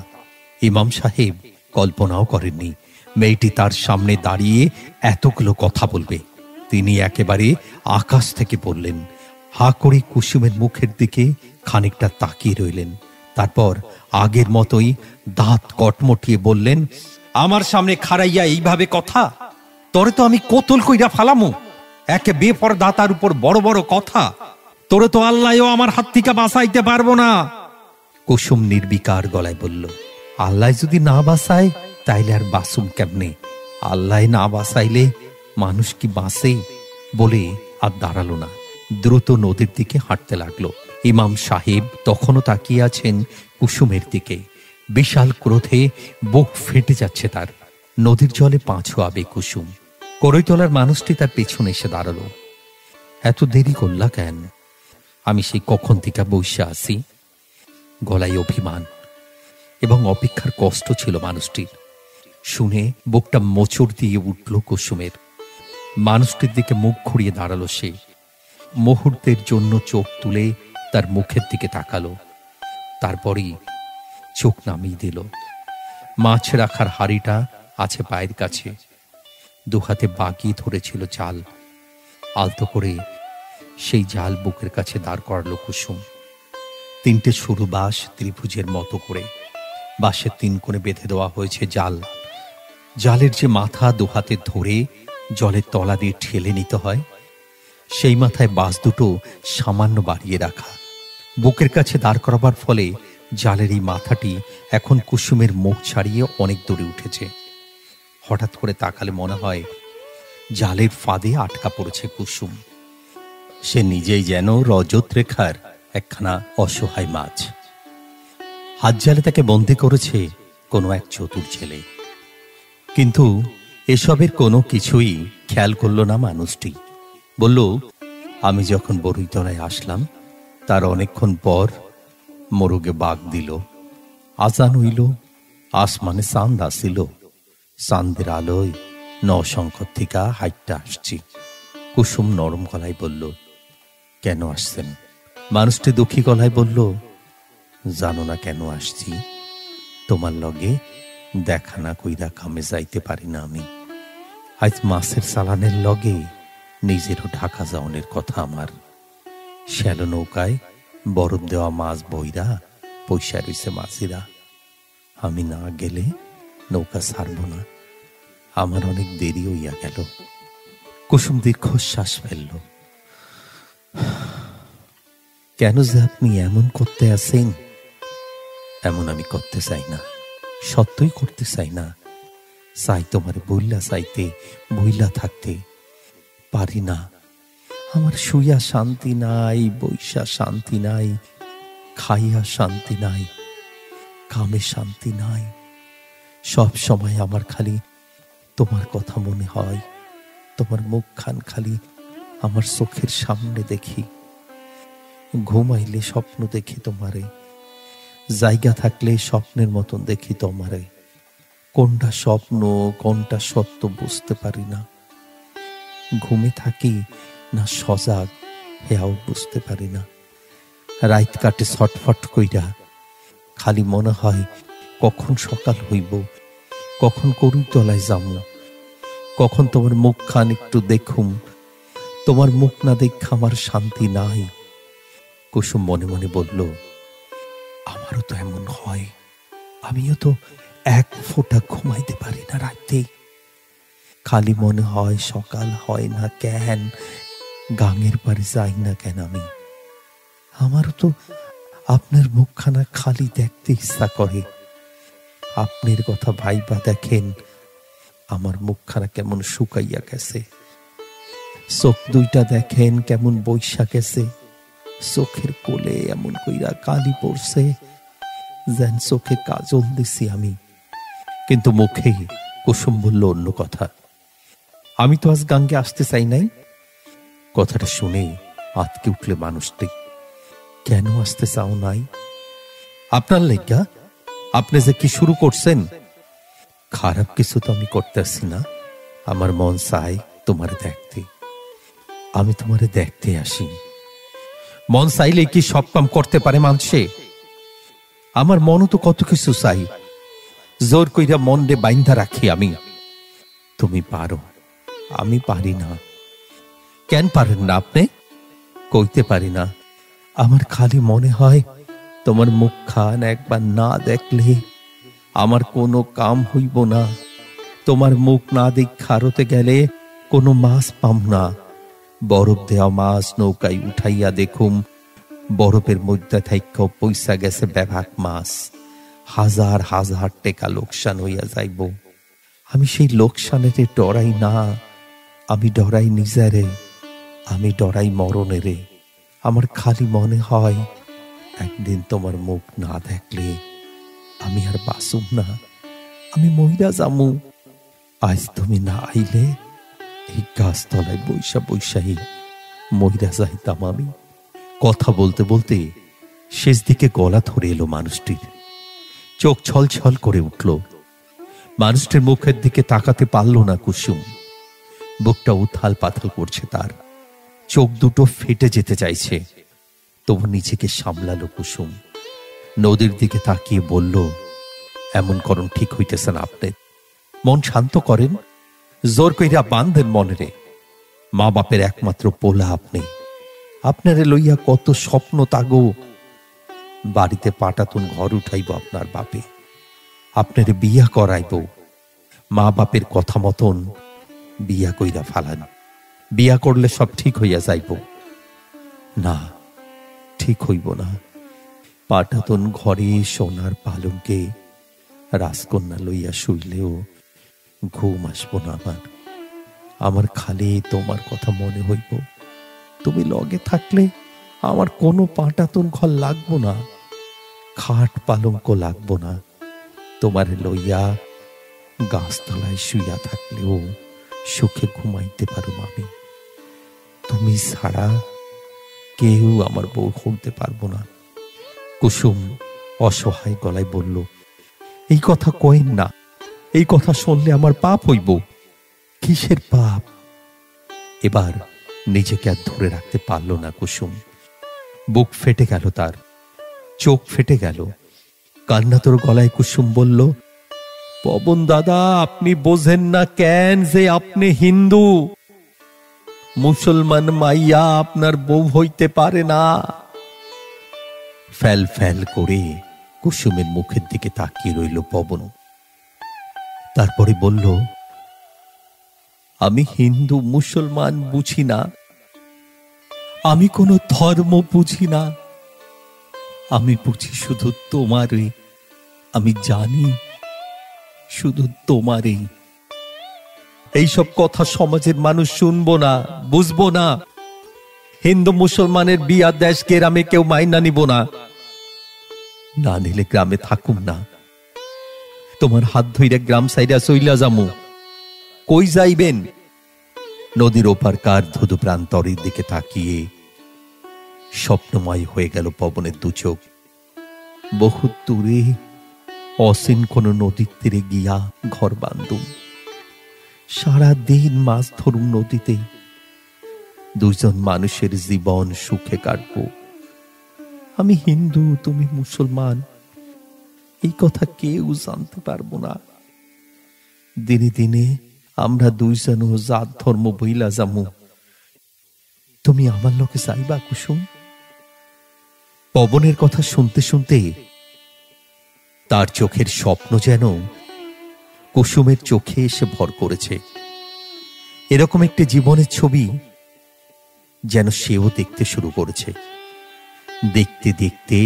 Speaker 1: ইমাম সাহেব কল্পনাও করেননি মেয়েটি তার সামনে দাঁড়িয়ে এতগুলো কথা বলবে। তিনি একেবারে আকাশ থেকে বললেন। হা করে কুসুমের মুখের দিকে খানিকটা তাকিয়ে রইলেন। তারপর আগের মতোই দাঁত কটমটিয়ে বললেন, আমার সামনে খাড়াইয়া এইভাবে কথা? তোরে তো আমি কোতল কইরা ফালামু। একে বেপরদা, তার উপর বড় বড় কথা। তোরে তো আল্লাহও আমার হাত থেকে বাঁচাইতে পারবো না। কুসুম নির্বিকার গলায় বলল, আল্লাহ যদি না বাঁচায় তাইলে আর বাঁচুম কেমনে? আল্লাহ না বাঁচাইলে মানুষ কি বাঁচে? বলে আর দাঁড়ালো না, দ্রুত নদীর দিকে হাঁটতে লাগলো। ইমাম সাহেব তখনও তাকিয়ে আছেন কুসুমের দিকে। বিশাল ক্রোধে বুক ফেটে যাচ্ছে তার। নদীর জলে পা ছোঁয়াবে কুসুম। করইতলার মানুষটি তার পেছনে এসে দাঁড়ালো। এত দেরি করলা কেন? আমি সেই কখন থেকে বসে আছি। গলায় অভিমান এবং অপেক্ষার কষ্ট ছিল মানুষটির। শুনে বুকটা মোচড় দিয়ে উঠল কুসুমের। মানুষটির দিকে মুখ ঘুরিয়ে দাঁড়ালো সে। মুহূর্তের জন্য চোখ তুলে তার মুখের দিকে তাকালো, তারপরই চোখ নামিয়ে দিল। মাছ রাখার হাড়িটা আছে পায়ের কাছে, দুহাতে বাগিয়ে ধরেছিল জাল। আলতো করে সেই জাল বুকের কাছে দাঁড় করালো কুসুম। তিনটে সরু বাঁশ ত্রিভুজের মতো করে বাঁশের তিন কোণে বেঁধে দেওয়া হয়েছে জাল। জালের যে মাথা দুহাতে ধরে জলের তলা দিয়ে ঠেলে নিতে হয়, সেই মাথায় বাঁশ দুটো সামান্য বাড়িয়ে রাখা। বুকের কাছে দাঁড় করাবার ফলে জালের এই মাথাটি এখন কুসুমের মুখ ছাড়িয়ে অনেক দূরে উঠেছে। হঠাৎ করে তাকালে মনে হয় জালের ফাঁদে আটকা পড়েছে কুসুম। সে নিজেই যেন রজত রেখার একখানা অসহায় মাছ। হাত জালে তাকে বন্দি করেছে কোনো এক চতুর ছেলে। কিন্তু এসবের কোনো কিছুই খেয়াল করল না মানুষটি। বলল, আমি যখন বরুইতলায় আসলাম তার অনেকক্ষণ পর মোরগে বাঘ দিল, আজান হইল, আসমানে চাঁদ আসিল, চাঁদের আলোয় নশঙ্কর থেকে হাইটটা আসছি। কুসুম নরম গলায় বলল, কেন আসছেন? মানুষটি দুঃখী গলায় বলল, জানো না কেন আসছি? তোমার লগে দেখা না কইরা কামে যাইতে পারি না আমি। আজ মাছের চালানের লগে নিজেরও ঢাকা যাওনের কথা আমার। শ্যালো নৌকায় বরফ দেওয়া মাছ বইরা পয়সা রইছে মাঝিরা। আমি না গেলে নৌকা ছাড়ব না। আমার অনেক দেরি হইয়া গেল। কুসুম দীর্ঘশ্বাস ফেলল। কেন যে আপনি এমন করতে আছেন? এমন আমি করতে চাই না, সত্যই করতে চাই না। চাই তোমার বইলা চাইতে, বইলা থাকতে পারি না। আমার শুইয়া শান্তি নাই, বইসা শান্তি নাই, খাইয়া শান্তি নাই, কামে শান্তি নাই। সব সময় আমার খালি তোমার কথা মনে হয়। তোমার মুখখান খালি আমার চোখের সামনে দেখি। ঘুমাইলে স্বপ্ন দেখি তোমারে, জায়গা থাকলে স্বপ্নের মতন দেখি তোমারে। কোনটা স্বপ্ন কোনটা সত্য বুঝতে পারি না। ঘুমে থাকি না সজাগ হেয়াও বুঝতে পারি না। রাত কাটে ছটফট কইরা, খালি মনে হয় কখন সকাল হইব, কখন করুতলায় যাবো, কখন তোমার মুখখান একটু দেখুম। তোমার মুখ না দেখা আমার শান্তি নাই। কুসুম মনে মনে বলল, আমারও তো এমন হয়। আমিও তো এক ফোঁটা ঘুমাইতে পারি না রাতে। খালি মনে হয় সকাল হয় না কেন, গাঙের পারে যাই না কেন আমি। আমারও তো আপনার মুখখানা খালি দেখতে ইচ্ছা করে। আপনার কথা ভাইবা দেখেন, আমার মুখখানা কেমন শুকাইয়া গেছে। চোখ দুইটা দেখেন কেমন বৈশা গেছে। চোখের কোলে এমন কইরা কালি পড়ছে, যেন চোখে কাজল দিছি আমি। কিন্তু মুখে কুসুম বলল অন্য কথা। আমি তো আজ গাঙ্গে আসতে চাই নাই। কথাটা শুনে আতকে উঠলে মানুষটি। কেন আসতে চাও নাই? আপনার লেগা? আপনি যে কি শুরু করছেন? খারাপ কিছু তো আমি করতেছি না। আমার মন চায় তোমারে দেখতে। আমি তোমারে দেখতে আসি। মন চাইলে কি সব কাম করতে পারে মানুষে? আমার মনও তো কত কিছু চাই, জোর কইরা মন রে বাইন্ধা রাখি আমি। তুমি পারো, আমি পারি না। কেন পারেন না আপনি? কইতে পারি না। আমার খালি মনে হয় তোমার মুখখান একবার না দেখলে আমার কোনো কাম হইব না। তোমার মুখ না দেখা আড়তে গেলে কোনো মাছ পাম না। বরফ দেওয়া মাছ নৌকায় উঠাইয়া দেখুম, বরফের মধ্যে থাইকা পয়সা গেছে ব্যাভাক মাছ। হাজার হাজার টাকা লোকসান হইয়া যাইব। আমি সেই লোকসানেরে ডরাই না, আমি ডরাই নিজেরে, আমি ডরাই মরণেরে। আমার খালি মনে হয় একদিন তোমার মুখ না দেখলে আমি আর বাঁচুম না, আমি মইরা যামু। আজ তুমি না আইলে এই গাছতলায় বৈশা বৈশাহী মইরা যাইতাম আমি। কথা বলতে বলতে শেষ দিকে গলা ধরে এলো মানুষটির। চোখ ছল ছল করে উঠল। মানুষটির মুখের দিকে তাকাতে পারল না কুসুম। বুকটা উথাল পাথাল করছে তার, চোখ দুটো ফেটে যেতে চাইছে। তবু নিজেকে সামলালো কুসুম। নদীর দিকে তাকিয়ে বলল, এমন করণ ঠিক হইতেছে না আপনি। মন শান্ত করেন, জোর কইরা বান্ধেন মনেরে। মা বাপের একমাত্র পোলা আপনি। আপনারে লইয়া কত স্বপ্ন তাগো। বাড়িতে পাটাতন ঘর উঠাইব আপনার বাপে, আপনারে বিয়া করাইব। মা বাপের কথা মতন বিয়া কইরা ফালান। বিয়া করলে সব ঠিক হইয়া যাইব। না, ঠিক হইব না। পাটাতন ঘরে সোনার পালঙ্কে রাজকন্যা লইয়া শুইলেও ঘুম আসব না আমার। আমার খালি তোমার কথা মনে হইব। তুমি লগে থাকলে আমার কোনো পাটাতন ঘর লাগবো না, খাট পালঙ্ক লাগবো না। তোমার লইয়া গাছতলায় শুইয়া থাকলেও সুখে ঘুমাইতে পারো আমি। তুমি ছাড়া কেউ আমার বউ হইতে পারবো না। কুসুম অসহায় গলায় বলল, এই কথা কইন না। এই কথা শুনলে আমার পাপ হইব। কিসের পাপ? এবার নিজেকে আর ধরে রাখতে পারল না কুসুম। বুক ফেটে গেল তার, চোখ ফেটে গেল। কান্নাতোর গলায় কুসুম বলল, পবন দাদা, আপনি বোঝেন না কেন যে আপনি হিন্দু? মুসলমান মাইয়া আপনার বউ হইতে পারে না। ফ্যাল ফ্যাল করে কুসুমের মুখের দিকে তাকিয়ে রইল পবন। তারপরে বলল, আমি হিন্দু মুসলমান বুঝি না, আমি কোনো ধর্ম বুঝি না। আমি বুঝি শুধু তোমারই। আমি জানি শুধু তোমারই। এইসব কথা সমাজের মানুষ শুনবো না, বুঝবো না। হিন্দু মুসলমানের বিয়া দেশ গ্রামে কেউ মাইনা নিব না। না নিলে গ্রামে থাকুম না। তোমার হাত ধইরা গ্রাম সাইডা চইলা যামু। কই যাইবেন? নদীর ওপার কার ধুধু প্রান্তরের দিকে তাকিয়ে স্বপ্নময় হয়ে গেল পবনের দু চোখ। বহু দূরে অসীন কোন নদীর তীরে গিয়া ঘর বান্ধুম। সারাদিন মাছ ধরুম নদীতে। দুজন মানুষের জীবন সুখে কাটব। আমি হিন্দু, তুমি মুসলমান, এই কথা কেউ জানতে পারবো না। দিনে দিনে আমরা দুইজন জাত ধর্ম বইলা যামু। তুমি আমার লোকে চাইবা কুসুম? পবনের কথা শুনতে শুনতে তার চোখের স্বপ্ন যেন কুসুমের চোখে এসে ভর করেছে। এরকম একটি জীবনের ছবি যেন সেও দেখতে শুরু করেছে। দেখতে দেখতে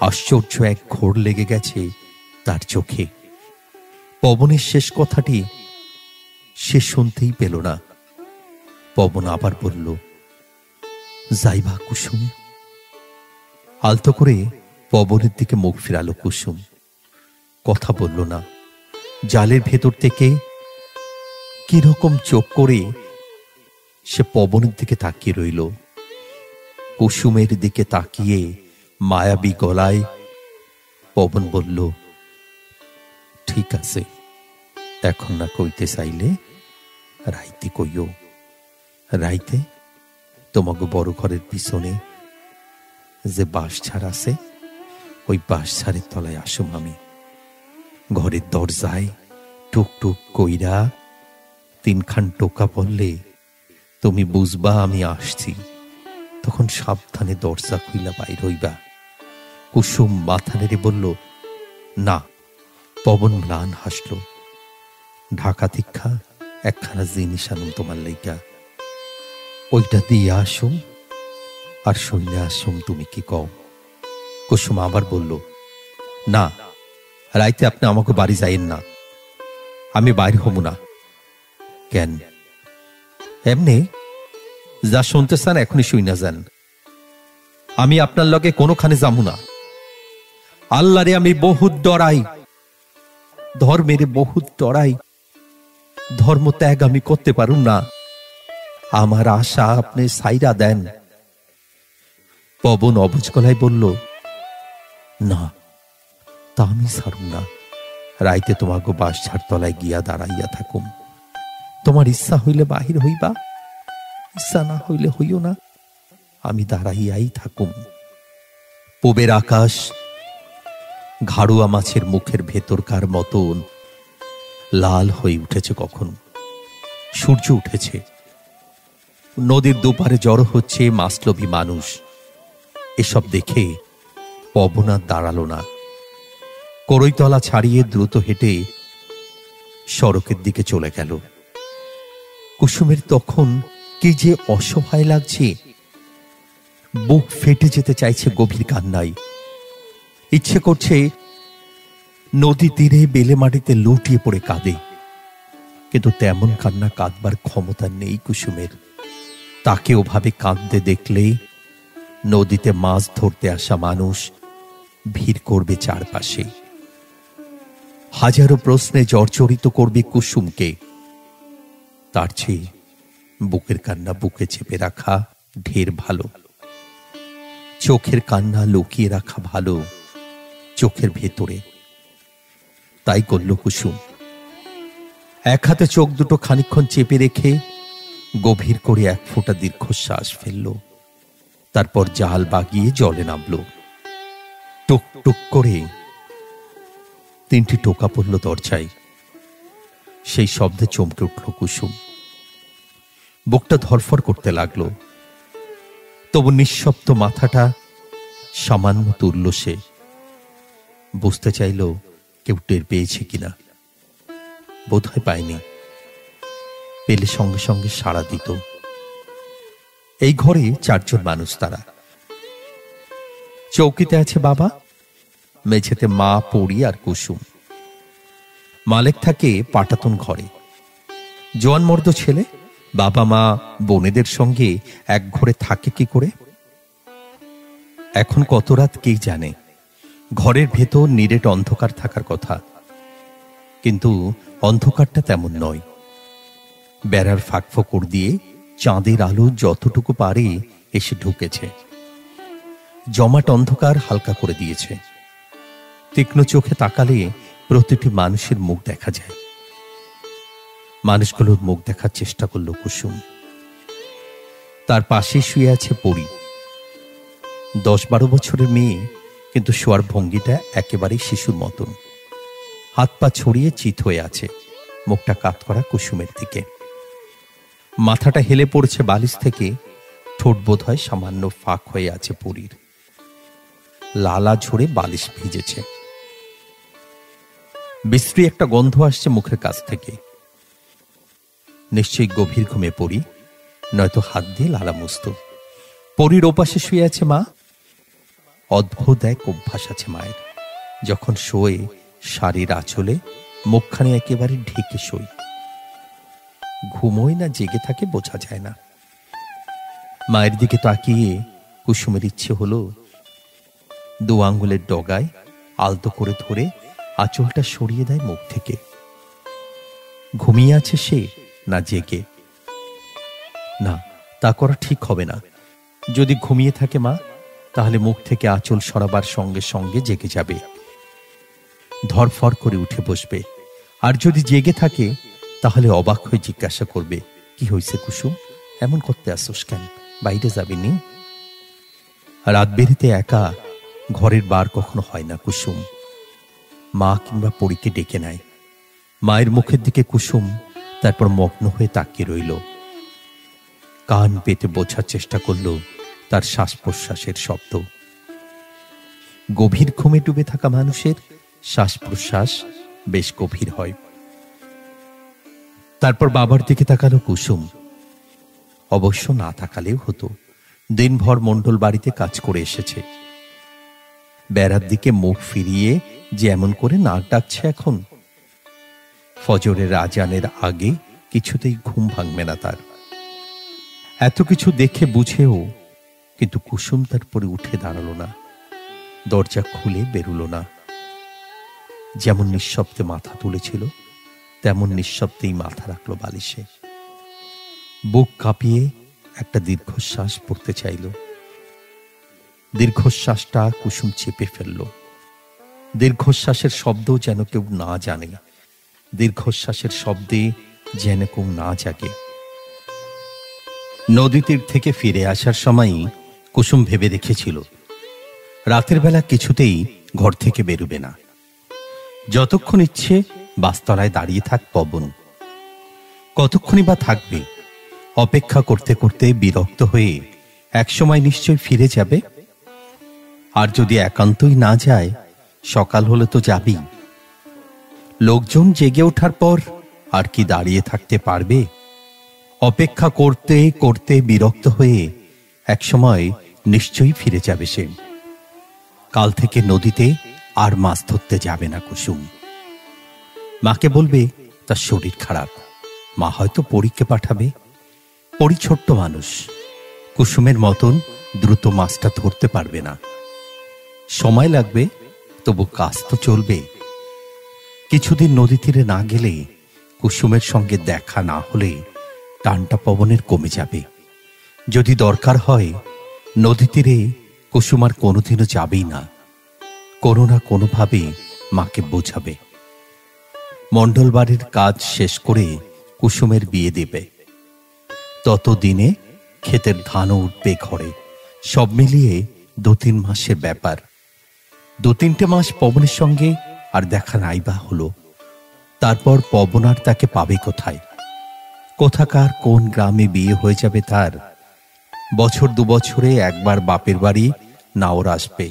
Speaker 1: আশ্চর্য এক ঘোর লেগে গেছে তার চোখে। পবনের শেষ কথাটি সে শুনতেই পেল না। পবন আবার বলল, যাইবা কুসুম? আলতো করে পবনের দিকে মুখ ফিরালো কুসুম। কথা বলল না। জালের ভেতর থেকে কিরকম চোখ করে সে পবনের দিকে তাকিয়ে রইল। কুসুমের দিকে তাকিয়ে মায়াবী গলায় পবন বলল, ঠিক আছে, এখন না কইতে চাইলে রাইতে কইও। রাইতে তোমাকে বড় ঘরের পিছনে যে বাঁশঝাড় আছে, ওই বাঁশঝাড়ের তলায় আসুম আমি। ঘরের দরজায় টুক টুক কইরা 3 খান টোকা পড়লে তুমি বুঝবা আমি আসছি। তখন সাবধানে দরজা খুইলা বাইর হইবা। কুসুম মাথা নেড়ে বলল, না। পবন ম্লান হাসল। ঢাকা দীক্ষা একখানা জিনিস আনুম তোমার লাইগা, ওইটা দিয়ে আসুম আর শুনে আসুম তুমি কি কও। কুসুম আবার বলল, না, রাইতে আপনি আমাকে বাড়ি যাইয়েন না, আমি বাইর হব না। কেন? এমনি যা শুনতে চান এখনই শুই না যান। আমি আপনার লগে কোনোখানে যাবো না। আল্লাহরে আমি বহুত ডরাই, ধর্মের বহুত ডরাই। ধর্ম ত্যাগ আমি করতে পারুম না। আমার আশা আপনি সাইরা দেন। পবন অবুঝ গলায় বলল, না, তা আমি ছাড়ুম না। রাইতে তোমাকে বাঁশঝাড় তলায় গিয়া দাঁড়াইয়া থাকুম। তোমার ইচ্ছা হইলে বাহির হইবা, ইচ্ছা না হইলে হইও না, আমি দাঁড়াইয়াই থাকুম। পূবের আকাশ ঘাড়ুয়া মাছের মুখের ভেতরকার মতন লাল হয়ে উঠেছে। কখন সূর্য উঠেছে। নদীর দুপারে জড়ো হচ্ছে মাছলোভী মানুষ। এসব দেখে পবন আর দাঁড়ালো না। করইতলা ছাড়িয়ে দ্রুত হেঁটে সড়কের দিকে চলে গেল। কুসুমের তখন কি যে অসহায় লাগছে। বুক ফেটে যেতে চাইছে গভীর কান্নায়। ইচ্ছে করছে নদী তীরে বেলে মাটিতে লুটিয়ে পড়ে কাঁদে, কিন্তু তেমন কান্না কাঁদবার ক্ষমতা নেই কুসুমের। তাকে ওভাবে কাঁদতে দেখলে নদীতে মাছ ধরতে আসা মানুষ ভিড় করবে চারপাশে। হাজারো প্রশ্নে জর্জরিত করবে কুসুমকে। তার চেয়ে বুকের কান্না বুকে চেপে রাখা ঢের ভালো। চোখের কান্না লুকিয়ে রাখা ভালো চোখের ভেতরে। তাই করল কুসুম। এক হাতে চোখ দুটো খানিকক্ষণ চেপে রেখে গভীর করে 1 ফোঁটা দীর্ঘশ্বাস ফেলল। তারপর জাল বাগিয়ে জলে নামল। টুক টুক করে 3টি টোকা পড়ল দরজায়। সেই শব্দে চমকে উঠল কুসুম। বুকটা ধরফর করতে লাগলো। তবু নিঃশব্দ মাথাটা সামান্য তুলল সে। বুঝতে চাইল কেউ টের পেয়েছে কিনা। বোধহয় পায়নি। পেলে সঙ্গে সঙ্গে সাড়া দিত। এই ঘরে 4 জন মানুষ তারা। চৌকিতে আছে বাবা, মেঝেতে মা, পড়ি আর কুসুম। মালেক থাকে পাটাতন ঘরে। জোয়ান মর্দ ছেলে। বাবা মা বোনেদের সঙ্গে এক ঘরে থাকে কি করে? এখন কত রাত কে জানে। ঘরের ভেতর নিরেট অন্ধকার থাকার কথা, কিন্তু অন্ধকারটা তেমন নয়। বেড়ার ফাঁক ফোকর দিয়ে চাঁদের আলো যতটুকু পারে এসে ঢুকেছে। জমাট অন্ধকার হালকা করে দিয়েছে। তীক্ষ্ণ চোখে তাকালে প্রতিটি মানুষের মুখ দেখা যায়। মানুষগুলোর মুখ দেখার চেষ্টা করল কুসুম। তার পাশে শুয়ে আছে পড়ি। 10-12 বছরের মেয়ে, কিন্তু শোয়ার ভঙ্গিটা একেবারেই শিশুর মতন। হাত পা ছড়িয়ে চিত হয়ে আছে, মুখটা কাত করা কুসুমের দিকে। মাথাটা হেলে পড়ছে বালিশ থেকে। ঠোঁট বোধ হয় সামান্য ফাঁক হয়ে আছে পরীর। লালা ঝরে বালিশ ভিজেছে। বিশ্রী একটা গন্ধ আসছে মুখের কাছ থেকে। নিশ্চয়ই গভীর ঘুমে পড়ি, নয়তো হাত দিয়ে লালা মুছত। পরীর ওপাশে শুয়ে আছে মা। অদ্ভুত এক অভ্যাস আছে মায়ের, যখন শোয়ে শাড়ির আঁচলে মুখখানে একেবারে ঢেকে শোয়। ঘুমোয় না জেগে থাকে বোঝা যায় না। মায়ের দিকে তাকিয়ে কুসুমের ইচ্ছে হলো দু আঙ্গুলের ডগায় আলতো করে ধরে আঁচলটা সরিয়ে দেয় মুখ থেকে। ঘুমিয়ে আছে সে না জেগে? না, তা করা ঠিক হবে না। যদি ঘুমিয়ে থাকে মা, তাহলে মুখ থেকে আঁচল সরাবার সঙ্গে সঙ্গে জেগে যাবে, ধরফর করে উঠে বসবে। আর যদি জেগে থাকে, তাহলে অবাক হয়ে জিজ্ঞাসা করবে, কি হয়েছে কুসুম, এমন করতে আসোস কেন, বাইরে যাবিনি? রাত বেরিতে একা ঘরের বার কখনো হয় না কুসুম। মা কিংবা পরীকে ডেকে নেয়। মায়ের মুখের দিকে কুসুম তারপর মগ্ন হয়ে তাকিয়ে রইল। কান পেতে বোঝার চেষ্টা করল তার শ্বাস প্রশ্বাসের শব্দ। গভীর ঘুমে ডুবে থাকা মানুষের শ্বাস প্রশ্বাস বেশ গভীর হয়। তারপর বাবার দিকে তাকালো কুসুম। অবশ্য না তাকালেও হতো, দিনভর মণ্ডল বাড়িতে কাজ করে এসেছে। বেড়ার দিকে মুখ ফিরিয়ে যে এমন করে নাক ডাকছে এখন। ফজরের আজানের আগে কিছুতেই ঘুম ভাঙবে না তার। এত কিছু দেখে বুঝেও কিন্তু কুসুম তারপরে উঠে দাঁড়ালো না, দরজা খুলে বেরুলো না। যেমন নিঃশব্দে মাথা তুলেছিল, তেমন নিঃশব্দেই মাথা রাখলো বালিশে। বুক কাঁপিয়ে একটা দীর্ঘশ্বাস পড়তে চাইল। দীর্ঘশ্বাসটা কুসুম চেপে ফেলল। দীর্ঘশ্বাসের শব্দ যেন কেউ না জানে, দীর্ঘশ্বাসের শব্দে যেন কেউ না জাগে। নদী তীর থেকে ফিরে আসার সময়ই কুসুম ভেবে রেখেছিল রাতের বেলা কিছুতেই ঘর থেকে বেরুবে না। যতক্ষণ ইচ্ছে বাসতলায় দাঁড়িয়ে থাক পবন। কতক্ষণই বা থাকবে? অপেক্ষা করতে করতে বিরক্ত হয়ে একসময় নিশ্চয় ফিরে যাবে। আর যদি একান্তই না যায়, সকাল হলে তো যাবেই। লোকজন জেগে ওঠার পর আর কি দাঁড়িয়ে থাকতে পারবে? অপেক্ষা করতে করতে বিরক্ত হয়ে একসময় নিশ্চয়ই ফিরে যাবে সে। কাল থেকে নদীতে আর মাছ ধরতে যাবে না কুসুম। মাকে বলবে তার শরীর খারাপ, মা হয়তো পরীকে পাঠাবে। পরী ছোট্ট মানুষ, কুসুমের মতন দ্রুত মাছটা ধরতে পারবে না। সময় লাগবে, তবু কাজ তো চলবে। কিছুদিন নদী তীরে না গেলে, কুসুমের সঙ্গে দেখা না হলে টানটা পবনের কমে যাবে। যদি দরকার হয়, নদী তীরে কুসুম আর কোনোদিনও যাবেই না। কোনো না কোনোভাবে মাকে বোঝাবে। মণ্ডল বাড়ির কাজ শেষ করে কুসুমের বিয়ে দেবে। ততদিনে ক্ষেতের ধানও উঠবে ঘরে। সব মিলিয়ে 2-3 মাসের ব্যাপার। 2-3টে মাস পবনের সঙ্গে আর দেখা নাই বা হলো। তারপর পবন আর তাকে পাবে কোথায়? কোথাকার কোন গ্রামে বিয়ে হয়ে যাবে তার। বছর 2 বছরে একবার বাপের বাড়ি নাওর আসবে।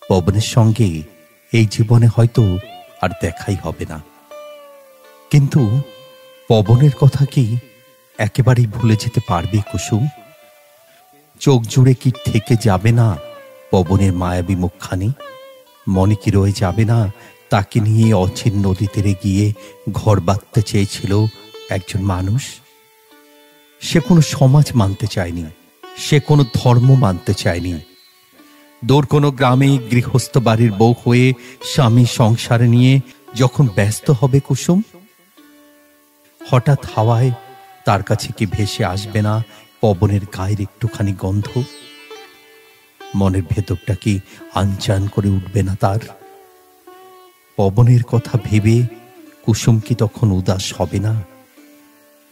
Speaker 1: পবনের সঙ্গে এই জীবনে হয়তো আর দেখাই হবে না। কিন্তু পবনের কথা কি একেবারেই ভুলে যেতে পারবে কুসুম? চোখ জুড়ে কি থেকে যাবে না পবনের মায়াবী মুখখানি? মনে কি রয়ে যাবে না তাকে নিয়ে অচিন নদী তীরে গিয়ে ঘর বাঁধতে চেয়েছিল একজন মানুষ? সে কোনো সমাজ মানতে চায়নি, সে কোনো ধর্ম মানতে চায়নি। দূর কোনো গ্রামে গৃহস্থ বাড়ির বউ হয়ে স্বামী সংসারে নিয়ে যখন ব্যস্ত হবে কুসুম, হঠাৎ হাওয়ায় তার কাছে কি ভেসে আসবে না পবনের গায়ের একটুখানি গন্ধ? মনের ভেতরটা কি আনচান করে উঠবে না তার? পবনের কথা ভেবে কুসুম কি তখন উদাস হবে না?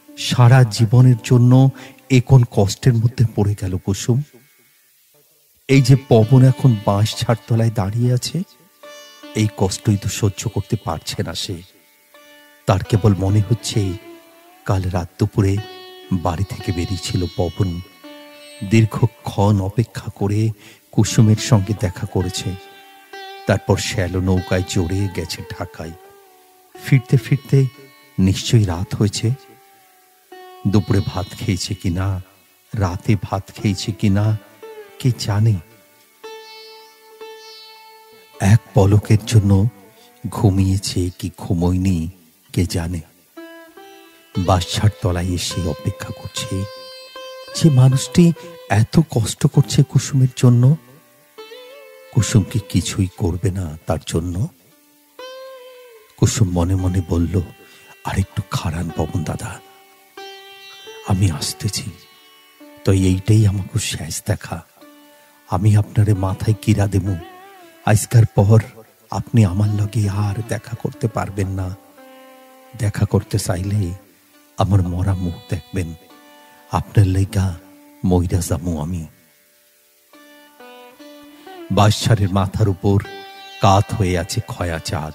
Speaker 1: সারা জীবনের জন্য এ কোন কষ্টের মধ্যে পড়ে গেল কুসুম। এই যে পবন এখন বাঁশ ঝাড় তলায় দাঁড়িয়ে আছে, এই কষ্টই তো সহ্য করতে পারছে না সে। তার কেবল মনে হচ্ছে কাল রাত দুপুরে বাড়ি থেকে বেরিয়েছিল পবন, দীর্ঘক্ষণ অপেক্ষা করে কুসুমের সঙ্গে দেখা করেছে। তারপর শ্যালো নৌকায় চড়ে গেছে ঢাকায়। ফিরতে ফিরতে নিশ্চয়ই রাত হয়েছে। দুপুরে ভাত খেয়েছে কিনা, রাতে ভাত খেয়েছে কিনা কে জানে। এক পলকের জন্য ঘুমিয়েছে কি ঘুমোয়নি কে জানে। বাসার তলায় এসে অপেক্ষা করছে। যে মানুষটি এত কষ্ট করছে কুসুমের জন্য, কুসুম কি কিছুই করবে না তার জন্য? কুসুম মনে মনে বলল, আর একটু খাড়ান পবন দাদা, আমি আসতেছি। তো এইটাই আমাকে শেষ দেখা। আমি আপনারে মাথায় কিরা দেব। আজকার পর আপনি আমার লগে আর দেখা করতে পারবেন না। দেখা করতে চাইলে আমার মরা মুখ দেখবেন। আপনার লাইগা মইরা যামু আমি। বাঁশঝাড়ের মাথার উপর কাত হয়ে আছে খয়া চাঁদ।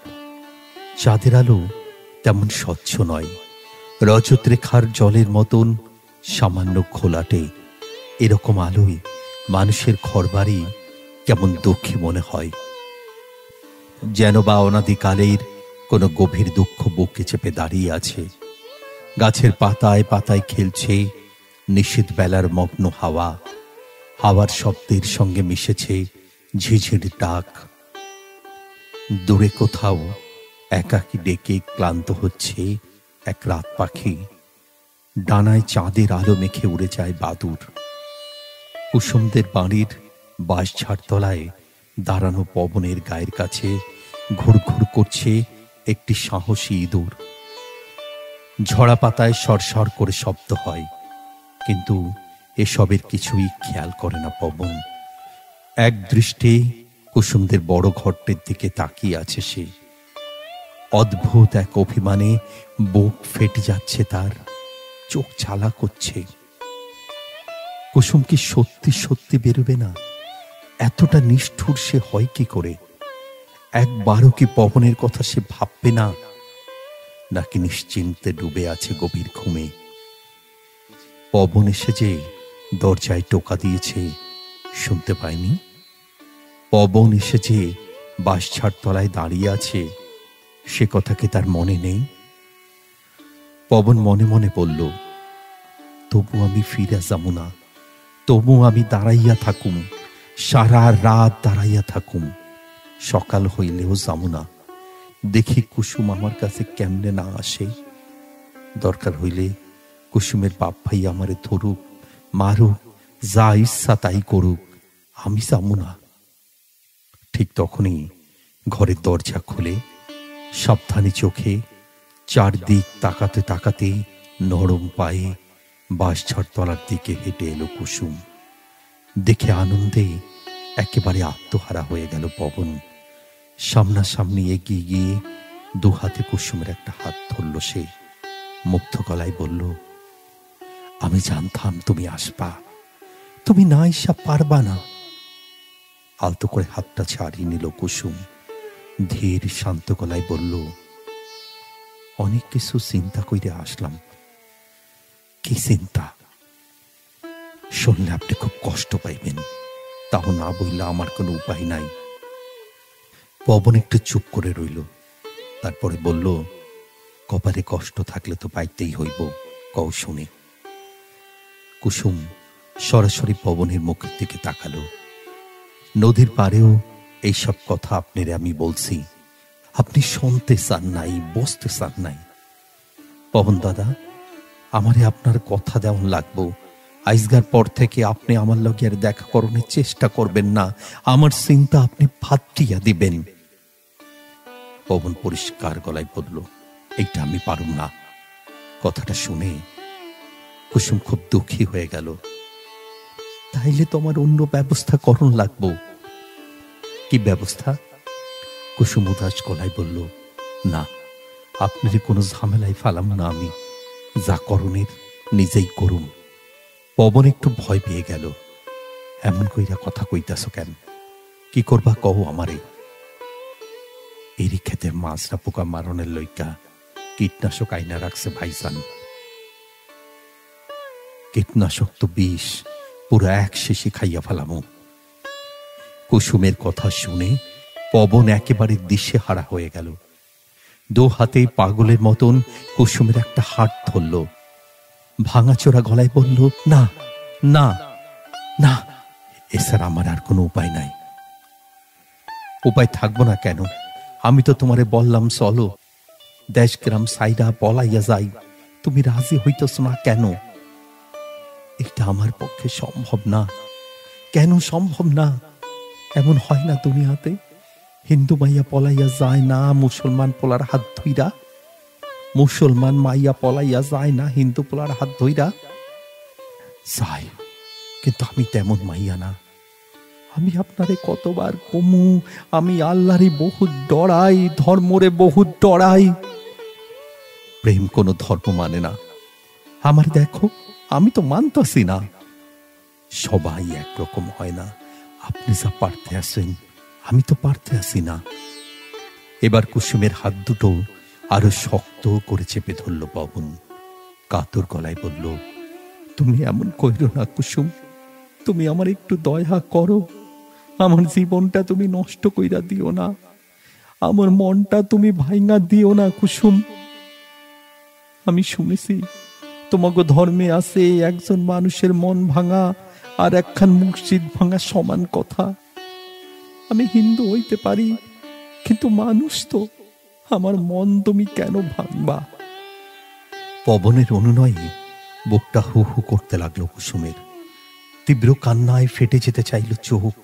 Speaker 1: চাঁদের আলো তেমন স্বচ্ছ নয়, রজত রেখার জলের মতন সামান্য ঘোলাটে। এরকম আলোয় মানুষের ঘরবাড়ি কেমন দুঃখী মনে হয়, যেন বা অনাদিকালের কোনো গভীর দুঃখ বুকে চেপে দাঁড়িয়ে আছে। গাছের পাতায় পাতায় খেলছে নিশীথ বেলার মগ্ন হাওয়া। হাওয়ার শব্দের সঙ্গে মিশেছে ঝিঝির ডাক। দূরে কোথাও একাকী ডেকে ক্লান্ত হচ্ছে এক রাত পাখি। ডানায় চাঁদের আলো মেখে উড়ে যায় বাদুর। কুসুমদের বাড়ির বাঁশঝাড় তলায় দাঁড়ানো পবনের গায়ের কাছে ঘুরঘুর করছে একটি সাহসী ইঁদুর। ঝরা পাতায় সরসর করে শব্দ হয়, কিন্তু এসবের কিছুই খেয়াল করে না পবন। এক দৃষ্টে কুসুমদের বড় ঘরটির দিকে তাকিয়ে আছে সে। অদ্ভুত এক অভিমানে বুক ফেটে যাচ্ছে তার, চোখ জ্বালা করছে। কুসুম কি সত্যি সত্যি বেরোবে না? এতটা নিষ্ঠুর সে হয় কি করে? একবারও কি পবনের কথা সে ভাববে না? নাকি নিশ্চিন্তে ডুবে আছে গভীর ঘুমে? পবন এসে যে দরজায় টোকা দিয়েছে শুনতে পায়নি? পবন এসে যে বাঁশঝাড় তলায় দাঁড়িয়ে আছে সে কথা কি তার মনে নেই? পবন মনে মনে বলল, তবু আমি ফিরে যাবো না, তবু আমি দাঁড়াইয়া থাকুম, সারা রাত দাঁড়াইয়া থাকুম, সকাল হইলেও যাবো না। দেখি কুসুম আমার কাছে কেমনে না আসে। দরকার হইলে কুসুমের বাপ ভাই আমারে ধরুক, মারুক, যা ইচ্ছা তাই করুক, আমি যাবো না। ঠিক তখনই ঘরের দরজা খুলে সাবধানী চোখে চারদিক তাকাতে তাকাতে নরম পায়ে বাঁশঝাড় তলার দিকে হেঁটে এলো কুসুম। দেখে আনন্দে একেবারে আত্মহারা হয়ে গেল পবন। সামনাসামনি এগিয়ে গিয়ে দু হাতে কুসুমের একটা হাত ধরল সে। মুগ্ধ গলায় বলল, আমি জানতাম তুমি আসবা, তুমি না এসা পারবা না। আলতো করে হাতটা ছাড়িয়ে নিল কুসুম। ধীর শান্ত গলায় বলল, অনেক কিছু চিন্তা কইরে আসলাম। কি চিন্তা? শুনলে আপনি খুব কষ্ট পাইবেন, তাও না বললে আমার কোনো উপায় নাই। পবন একটু চুপ করে রইল, তারপরে বলল, কপালে কষ্ট থাকলে তো পাইতেই হইব, কও শুনে। কুসুম সরাসরি পবনের মুখের দিকে তাকালো। নদীর পাড়েও এইসব কথা আপনারে আমি বলছি, আপনি শুনতে চান নাই, বসতে চান নাই। পবন দাদা, আমারে আপনার কথা দেওয়ান লাগবো। আইজগার পর থেকে আপনি আমার লগে আর দেখা করণের চেষ্টা করবেন না। আমার চিন্তা আপনি ভাটিয়া দিবেন। পবন পরিষ্কার গলায় বলল, এইটা আমি পারুম না। কথাটা শুনে কুসুম খুব দুঃখী হয়ে গেল। তাইলে তোমার অন্য ব্যবস্থা করণ লাগবো। কি ব্যবস্থা? কুসুম উদাস গলায় বলল, না, আপনার কোনো ঝামেলায় ফালাম না আমি, যা করণের নিজেই করুন। পবন একটু ভয় পেয়ে গেল। এমন কইরা কথা কইতাছ কেন? কি করবা কও আমারে? এরই ক্ষেতের মাছরা পোকা মারণের লইকা কীটনাশক আইনা রাখছে ভাইজান। কীটনাশক তো বিষ, পুরো এক শেষে খাইয়া ফেলামো। কুসুমের কথা শুনে পবন একেবারে দিশে হারা হয়ে গেল। দু হাতে পাগলের মতন কুসুমের একটা হাত ধরল। ভাঙাচোরা গলায় বলল, না না না, এছাড়া আমার আর কোনো উপায় নাই। উপায় থাকবো না কেন? আমি তো তোমারে বললাম চলো, দেশ গ্রাম সাইডা পলাইয়া যাই, তুমি রাজি হইতেছ না কেন? এটা আমার পক্ষে সম্ভব না। কেন সম্ভব না? এমন হয় না দুনিয়াতে? হিন্দু মাইয়া পলাইয়া যায় না মুসলমান পোলার হাত ধইরা? মুসলমান মাইয়া পলাইয়া যায় না হিন্দু পোলার হাত ধইরা? যায়, কিন্তু আমি তেমন মাইয়া না। আমি আপনারে কতবার কমু, আমি আল্লাহরে বহুত ডরাই, ধর্মরে বহুত ডরাই। প্রেম কোনো ধর্ম মানে না। আমার দেখো, আমি তো মানতাছি না। সবাই একরকম হয় না। আপনি যা পারতে আছেন, আমি তো পারতে আছি না। এবার কুসুমের হাত দুটো আরো শক্ত করে চেপে ধরল পবন। কাতর গলায় বলল, তুমি এমন কইরো না কুসুম, তুমি আমার একটু দয়া করো। আমার জীবনটা তুমি নষ্ট কইরা দিও না, আমার মনটা তুমি ভাঙা দিও না কুসুম। আমি শুনেছি তোমাকে ধর্মে আছে একজন মানুষের মন ভাঙা আর একখান মসজিদ ভাঙা সমান কথা। আমি হিন্দু হইতে পারি, কিন্তু মানুষ তো। আমার মন তুমি কেন ভাঙবা? পবনের অনুনয়ে বুকটা হু হু করতে লাগলো কুসুমের। তীব্র কান্নায় ফেটে যেতে চাইল চোখ।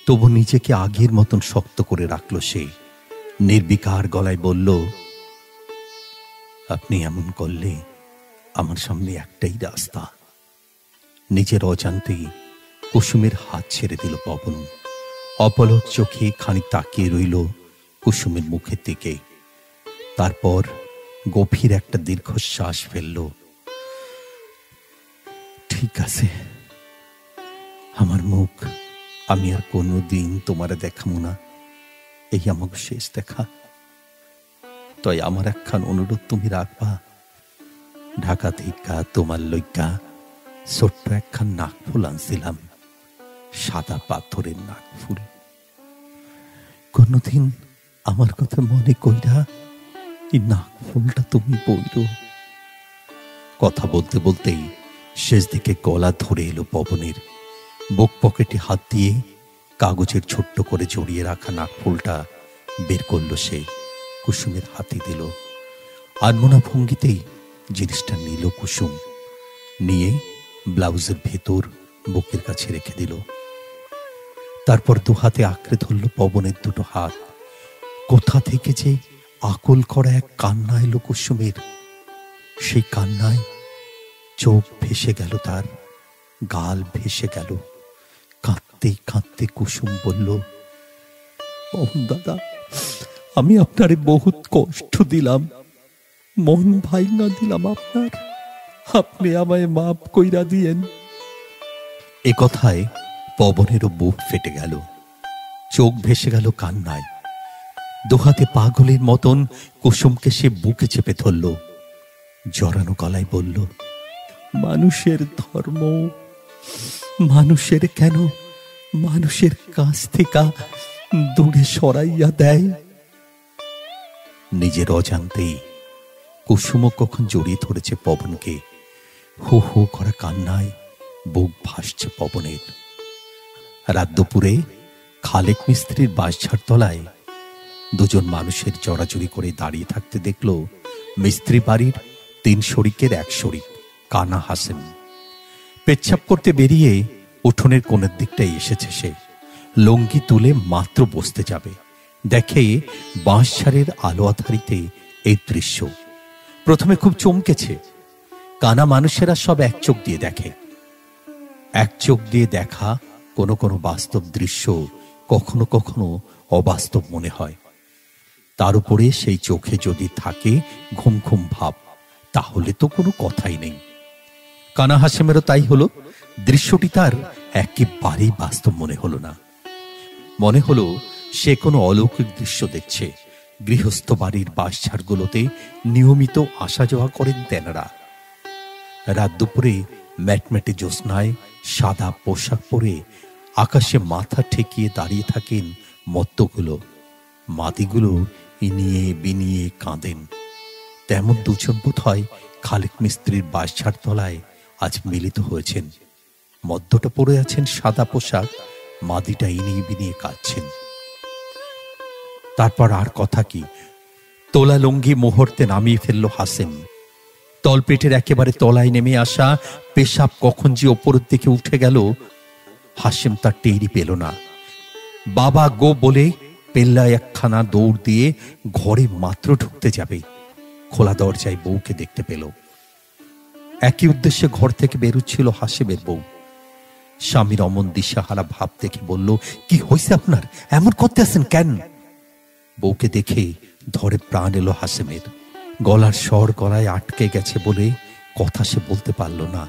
Speaker 1: তবু নিজেকে আগের মতন শক্ত করে রাখলো সে। নির্বিকার গলায় বলল, আপনি এমন করলে আমার সামনে একটাই রাস্তা। নিজের অজান্তেই কুসুমের হাত ছেড়ে দিল পবন। অপলক চোখে খানিক তাকিয়ে রইল কুসুমের মুখের দিকে। তারপর গভীর একটা দীর্ঘশ্বাস ফেলল। ঠিক আছে, আমার মুখ আমি আর কোনো দিন তোমারে দেখাবো না, এই আমাকে শেষ দেখা। তাই আমার একখান অনুরোধ তুমি রাখবা। ঢাকা থেকে তোমার লইগা ছোট্ট একখান নাকফুল আনছিলাম, সাদা পাথরের নাকফুল। কোনদিন আমার কথা মনে কইরা এই নাকফুলটা তুমি বইরো। কথা বলতে বলতেই শেষ দিকে গলা ধরে এলো পবনের। বুক পকেটে হাত দিয়ে কাগজের ছোট্ট করে জড়িয়ে রাখা নাকফুলটা বের করলো সে, কুসুমের হাতে দিল। আনমনা ভঙ্গিতেই জিনিসটা নিল কুসুম, নিয়ে ব্লাউজের ভেতর বুকের কাছে রেখে দিল। তারপর দু হাতে আঁকড়ে ধরল পবনের দুটো হাত। কোথা থেকে যে আকুল করা এক কান্না এলো কুসুমের। সেই কান্নায় চোখ ভেসে গেল, তার গাল ভেসে গেল। কাঁদতে কাঁদতে কুসুম বলল, পবন দাদা, আমি আপনারে বহুত কষ্ট দিলাম, মন ভাঙা দিলাম আপনার, আপনি আমায় মাফ কইরা দিয়েন। এ কথায় পবনেরও বুক ফেটে গেল, চোখ ভেসে গেল কান্নায়। দুহাতে পাগলের মতন কুসুমকে সে বুকে চেপে ধরল। জড়ানো গলায় বলল, মানুষের ধর্ম মানুষের কেন মানুষের কাছ থেকে দূরে সরাইয়া দেয়? নিজের অজান্তেই কুসুমও কখন জড়িয়ে ধরেছে পবনকে। হু হু করা কান্নায় বুক ভাসছে পবনের। রাত দুপুরে খালেক মিস্ত্রির বাঁশঝাড় তলায় দুজন মানুষের জড়াজড়ি করে দাঁড়িয়ে থাকতে দেখল মিস্ত্রি বাড়ির 3 শরিকের এক শরিক কানা হাসেন। পেচ্ছাপ করতে বেরিয়ে উঠোনের কোণের দিকটাই এসেছে সে। লুঙ্গি তুলে মাত্র বসতে যাবে, দেখে বাঁশঝাড়ের আলো আধারিতে এই দৃশ্য। প্রথমে খুব চমকেছে। কানা মানুষেরা সব এক চোখ দিয়ে দেখে। এক চোখ দিয়ে দেখা কোনো কোনো বাস্তব দৃশ্য কখনো কখনো অবাস্তব মনে হয়। তার উপরে সেই চোখে যদি থাকে ঘুম ঘুম ভাব, তাহলে তো কোনো কথাই নেই। কানা হাসেমেরও তাই হলো। দৃশ্যটি তার একেবারেই বাস্তব মনে হলো না। মনে হলো সে কোনো অলৌকিক দৃশ্য দেখছে। গৃহস্থ বাড়ির বাঁশঝাড়গুলোতে নিয়মিত আসা যাওয়া করেন তেনারা। রাত দুপুরে ম্যাটম্যাটে জ্যোৎস্নায় সাদা পোশাক পরে আকাশে মাথা ঠেকিয়ে দাঁড়িয়ে থাকেন মত্তগুলো। মাদিগুলো ইনিয়ে বিনিয়ে কাঁদেন। তেমন দুজন বোধ হয় খালেক মিস্ত্রির বাসার তলায় আজ মিলিত হয়েছেন। মদ্যটা পরে আছেন সাদা পোশাক, মাদিটা ইনিয়ে বিনিয়ে কাঁদছেন। তারপর আর কথা কি, তোলা লুঙ্গি মুহূর্তে নামিয়ে ফেলল হাসেম। তলপেটের একেবারে তলায় নেমে আসা পেশাব কখন যে ওপরের দিকে উঠে গেল হাসেম তার টেরই পেল না। বাবা গো বলে পেল্লায় একখানা দৌড় দিয়ে ঘরে মাত্র ঢুকতে যাবে, খোলা দরজায় বউকে দেখতে পেল। একই উদ্দেশ্যে ঘর থেকে বেরুচ্ছিল হাসেমের বউ। স্বামীর অমন দিশাহারা ভাব দেখে বলল, কি হয়েছে আপনার, এমন করতে আছেন কেন? বউকে দেখে ধরে প্রাণ এলো হাসেমের। গলার স্বর গলায় আটকে গেছে বলে কথা সে বলতে পারল না।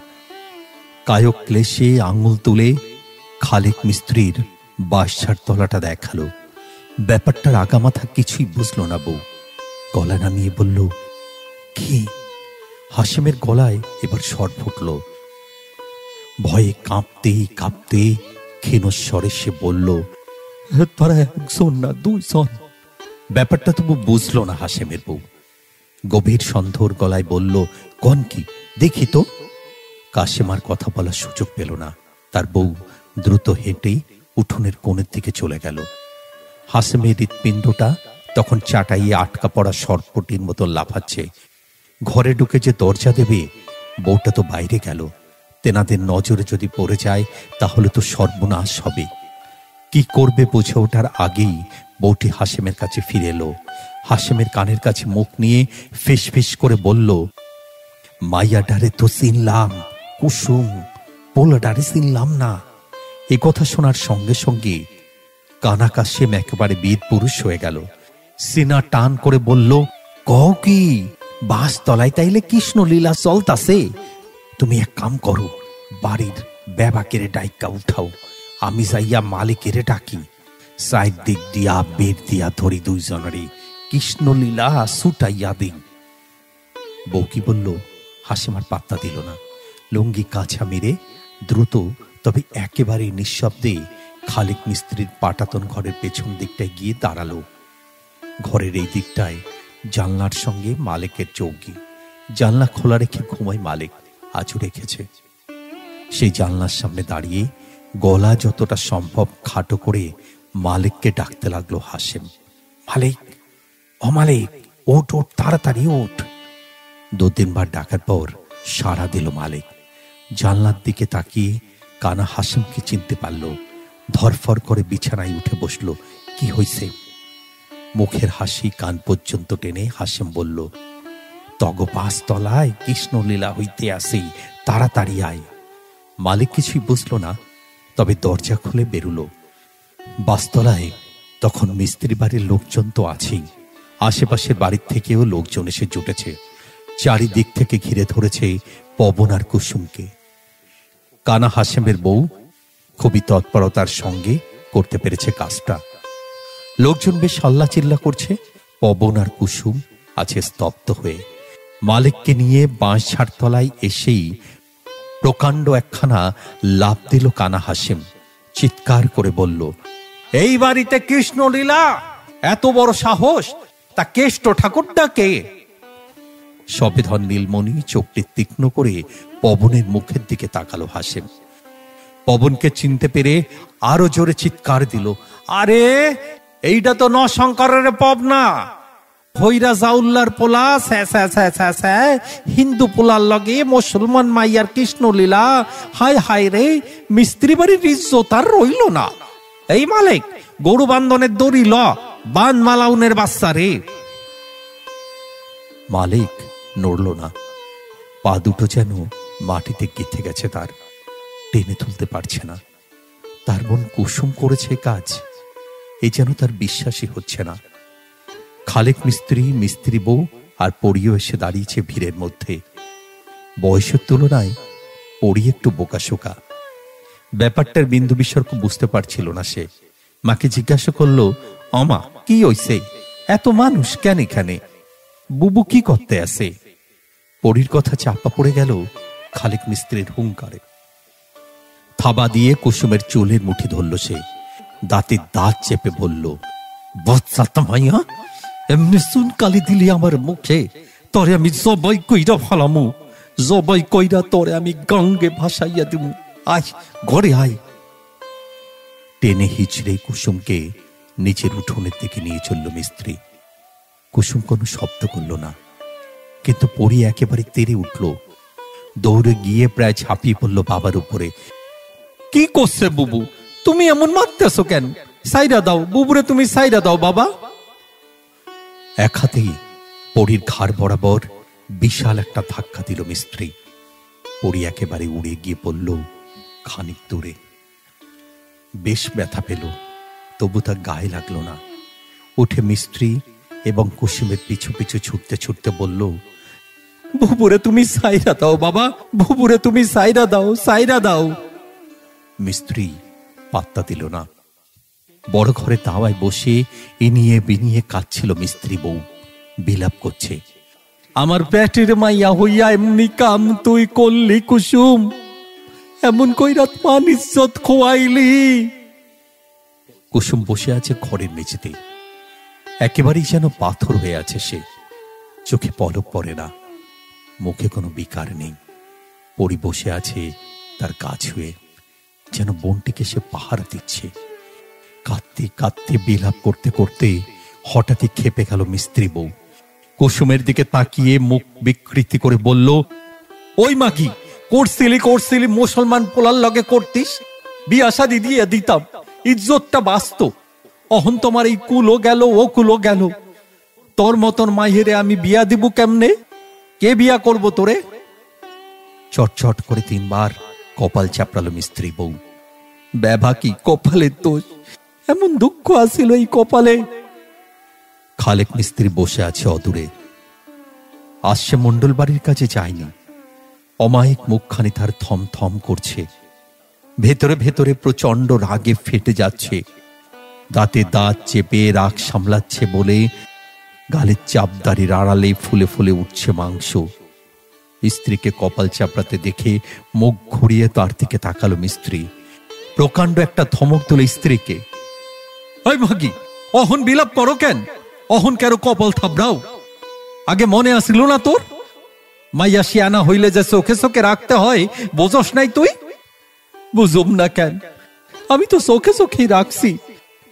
Speaker 1: কায়ক ক্লেশে আঙুল তুলে খালেক মিস্ত্রির বাসার তলাটা দেখালো। ব্যাপারটার আগামাথা কিছুই বুঝল না বউ। গলা নামিয়ে বলল, কি? হাসেমের গলায় এবার স্বর ফুটল। ভয়ে কাঁপতে কাঁপতে ক্ষীণস্বরে সে বলল, তারা একজন না দুইজন। ব্যাপারটা তবু বুঝল না হাসেমের বউ। গভীর সন্ধর গলায় বলল, কোন কি দেখি তো। কাশেম আর কথা বলার সুযোগ পেল না। তার বউ দ্রুত হেঁটে উঠোনের কোণের দিকে চলে গেল। হাসেমের হৃৎপিণ্ডটা তখন চাটাইয়ে আটকা পড়া সর্পটির মতো লাফাচ্ছে। ঘরে ঢুকে যে দরজা দেবে, বউটা তো বাইরে গেল। তেনাদের নজরে যদি পড়ে যায় তাহলে তো সর্বনাশ হবে। কি করবে বুঝে ওঠার আগেই বউটি হাসেমের কাছে ফিরে এলো। হাসেমের কানের কাছে মুখ নিয়ে ফিস ফিস করে বলল, মাইয়া ডারে তো চিনলাম, কুসুম পোলা ডারে চিনলাম না। এ কথা শোনার সঙ্গে সঙ্গে কানা কাশেম একেবারে বীর পুরুষ হয়ে গেল। সিনা টান করে বলল, কও কি, বাস তলায় তাইলে কৃষ্ণ লীলা চলতাছে? তুমি এক কাম করো, বাড়ির বেবাকেরে ডাইকা উঠাও, আমি যাইয়া মালিকেরে ডাকি। সাইড দিক দিয়া বের দিয়া ধরি দুইজনেরই কৃষ্ণলীলা ছুটাইয়া দিন। বউ কি বলল হাসেম আর পাত্তা দিল না। লুঙ্গি কাছা মেরে দ্রুত তবে একেবারে নিঃশব্দে খালেক মিস্ত্রির পাটাতন ঘরের পেছন দিকটায় গিয়ে দাঁড়ালো। ঘরের এই দিকটায় জানলার সঙ্গে মালিকের চৌকি। জানলা খোলা রেখে ঘুমায় মালিক, আজও রেখেছে। সেই জানলার সামনে দাঁড়িয়ে গলা যতটা সম্ভব খাটো করে মালিককে ডাকতে লাগলো হাসেম। মালিক, ও মালিক, ওঠ ওঠ, তাড়াতাড়ি ওঠ। 2-3 বার ডাকার পর সাড়া দিল মালিক। জানলার দিকে তাকিয়ে কানা হাসেমকে চিনতে পারল। ধরফর করে বিছানায় উঠে বসল। কি হয়েছে? মুখের হাসি কান পর্যন্ত টেনে হাসেম বলল, তগ পাঁচ তলায় কৃষ্ণলীলা হইতে আসি, তাড়াতাড়ি আয়। মালিক কিছুই বুঝল না, তবে দরজা খুলে বেরুল। বাসতলায় তখন মিস্ত্রি বাড়ির লোকজন তো আছেই, আশেপাশের বাড়ির থেকেও লোকজন এসে জুটেছে। চারিদিক থেকে ঘিরে ধরেছে পবন আর কুসুমকে। কানা হাসেমের বউ খুবই তৎপরতার সঙ্গে করতে পেরেছে কাজটা। লোকজন বেশ হাল্লা চিল্লা করছে। পবন আর কুসুম আছে স্তব্ধ হয়ে। মালিককে নিয়ে বাঁশঝাড় তলায় এসেই প্রকাণ্ড একখানা লাফ দিল কানা হাসেম। চিৎকার করে বলল, এই বাড়িতে কৃষ্ণলীলা, এত বড় সাহস! তা কেষ্ট ঠাকুরটা কে? সবেধন নীলমণি চোখটি তীক্ষ্ণ করে পবনের মুখের দিকে তাকালো হাসেম। পবনকে চিনতে পেরে আরো জোরে চিৎকার দিল, আরে এইটা তো নশঙ্করের পবনা, হইরা জাউল্লার পোলা, হিন্দু পোলার লগে মুসলমান মাইয়ার কৃষ্ণলীলা। হায় হায় রে, মিস্ত্রি বাড়ির ইজ্জত আর রইল না। এই মালিক, গরু বান্ধনের দড়ি ল, বান মালাউনের বাচ্চা রে। মালিক নড়ল না। পা দুটো যেন মাটিতে গেঁথে গেছে তার, টেনে তুলতে পারছে না। তার বোন কুসুম করেছে কাজ, এ যেন তার বিশ্বাসই হচ্ছে না। খালেক মিস্ত্রি, মিস্ত্রি বউ আর পড়িও এসে দাঁড়িয়েছে ভিড়ের মধ্যে। বয়সের তুলনায় পড়ি একটু বোকাশোকা। ব্যাপারটার বিন্দু বিসর্গ বুঝতে পারছিল না সে। মাকে জিজ্ঞাসা করল, অমা কি হইছে, এত মানুষ কেন এখানে? বুবু কি করতে আসে? পড়ির কথা চাপা পড়ে গেল খালেক মিস্ত্রির হুঙ্কারে। থাবা দিয়ে কুসুমের চুলের মুঠি ধরল সে। দাঁতে দাঁত চেপে বলল, বাচ্চা মাইয়া, এমনি চুন কালি দিলি আমার মুখে,
Speaker 2: তরে আমি জবাই কইরা ফালামু, জবাই কইরা তরে আমি গঙ্গে ভাসাইয়া দিব। আয় ঘরে আয়।
Speaker 1: টেনে হিচড়ে কুসুমকে নিচের উঠোনের দিকে নিয়ে চলল মিস্ত্রি। কুসুম কোনো শব্দ করল না, কিন্তু পরি একেবারে তেড়ে উঠল। দৌড়ে গিয়ে প্রায় ঝাঁপিয়ে পড়ল বাবার উপরে।
Speaker 2: কি করছে বুবু? তুমি এমন মারতেছো কেন? সাইরা দাও বুবুরে, তুমি সাইরা দাও বাবা।
Speaker 1: এক হাতেই পরির ঘাড় বরাবর বিশাল একটা ধাক্কা দিল মিস্ত্রি। পরি একেবারে উড়ে গিয়ে পড়ল খানিক দূরে। বেশ ব্যথা পেল, তবু তার গায়ে লাগলো না। উঠে মিস্ত্রি এবং কুসুমের পিছু পিছু ছুটতে ছুটতে বলল,
Speaker 2: বুবুরে তুমি সাইরা দাও বাবা, বুবুরে তুমি সাইরা দাও, সাইরা দাও।
Speaker 1: মিস্ত্রি পাত্তা দিল না। বড় ঘরে তাওয়ায় বসে ইনিয়ে বিনিয়ে কাঁদছিল মিস্ত্রি বউ। বিলাপ করছে,
Speaker 2: আমার পেটের মাইয়া হইয়া এমনি কাম তুই করলি কুসুম, এমন কইরা মান ইজ্জত খোয়াইলি।
Speaker 1: কুসুম বসে আছে ঘরের মেঝেতে, একেবারেই যেন পাথর হয়ে আছে সে। চোখে পলক পড়ে না, মুখে কোনো বিকার নেই। পরি বসে আছে তার গা ছুঁয়ে, যেন বোনটিকে সে পাহারা দিচ্ছে। কাঁদতে কাঁদতে বিলাপ করতে করতে হঠাৎই খেপে গেল মিস্ত্রি বউ। কুসুমের দিকে তাকিয়ে মুখ বিকৃতি করে বলল,
Speaker 2: ওই মাগি, করছিলি মুসলমান পোলার লগে করতিস, বিয়া শাদি দিয়ে দিতাম, ইজ্জতটা বাঁচত। অহন তোমার এই কুলো গেল, ও কুলো গেল। তোর মতন মাইহেরে আমি বিয়া দিব কেমনে? কে বিয়া করব তোরে?
Speaker 1: চটচট করে 3 বার কপাল চাপড়ালো মিস্ত্রি বউ।
Speaker 2: ব্যাভা কি কপালের দোষ? এমন দুঃখ আসিল এই কপালে।
Speaker 1: খালেক মিস্ত্রি বসে আছে অদূরে। আসছে মন্ডল বাড়ির কাছে যায়নি। অমায়িক মুখখানি তার থম থম করছে। ভেতরে ভেতরে প্রচন্ড রাগে ফেটে যাচ্ছে। দাঁতে দাঁত চেপে রাগ সামলাচ্ছে বলে গালের চাপদারির আড়ালে ফুলে ফুলে উঠছে মাংস। স্ত্রীকে কপাল চাপড়াতে দেখে মুখ ঘুরিয়ে তার দিকে তাকালো মিস্ত্রি। প্রকাণ্ড একটা ধমক দিল স্ত্রীকে।
Speaker 2: ওই ভাগি, অহন বিলাপ করো কেন? অহন কেন কপাল থাবড়াও? আগে মনে আসিল না তোর? মাইয়া শিয়ানা হইলে যে চোখে চোখে রাখতে হয়, বোঝস নাই তুই? বুঝুম না কেন? আমি তো চোখে চোখেই রাখছি,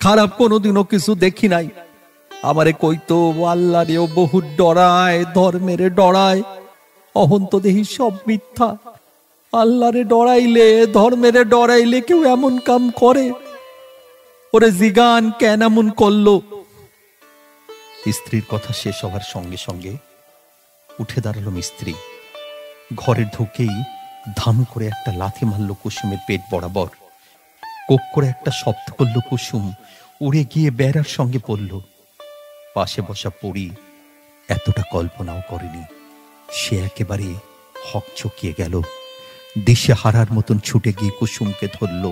Speaker 2: খারাপ কোনোদিনও কিছু দেখি নাই। আমারে কইতো আল্লাহ রে ও বহু ডরায়, ধর্মেরে ডরায়। অহন তো দেখি সব মিথ্যা। আল্লাহরে ডরাইলে, ধর্মেরে ডরাইলে কেউ এমন কাম করে? ওরে জিগান কেন এমন করলো?
Speaker 1: স্ত্রীর কথা শেষ হওয়ার সঙ্গে সঙ্গে উঠে দাঁড়ালো মিস্ত্রি। ঘরে ঢুকেই ধাম করে একটা লাথি মারল কুসুমের পেট বরাবর। কোক করে একটা শব্দ করল কুসুম, উড়ে গিয়ে বেড়ার সঙ্গে পড়ল। পাশে বসা পরি এতটা কল্পনাও করেনি। সে একেবারে হকচকিয়ে গেল। দিশে হারার মতন ছুটে গিয়ে কুসুমকে ধরল।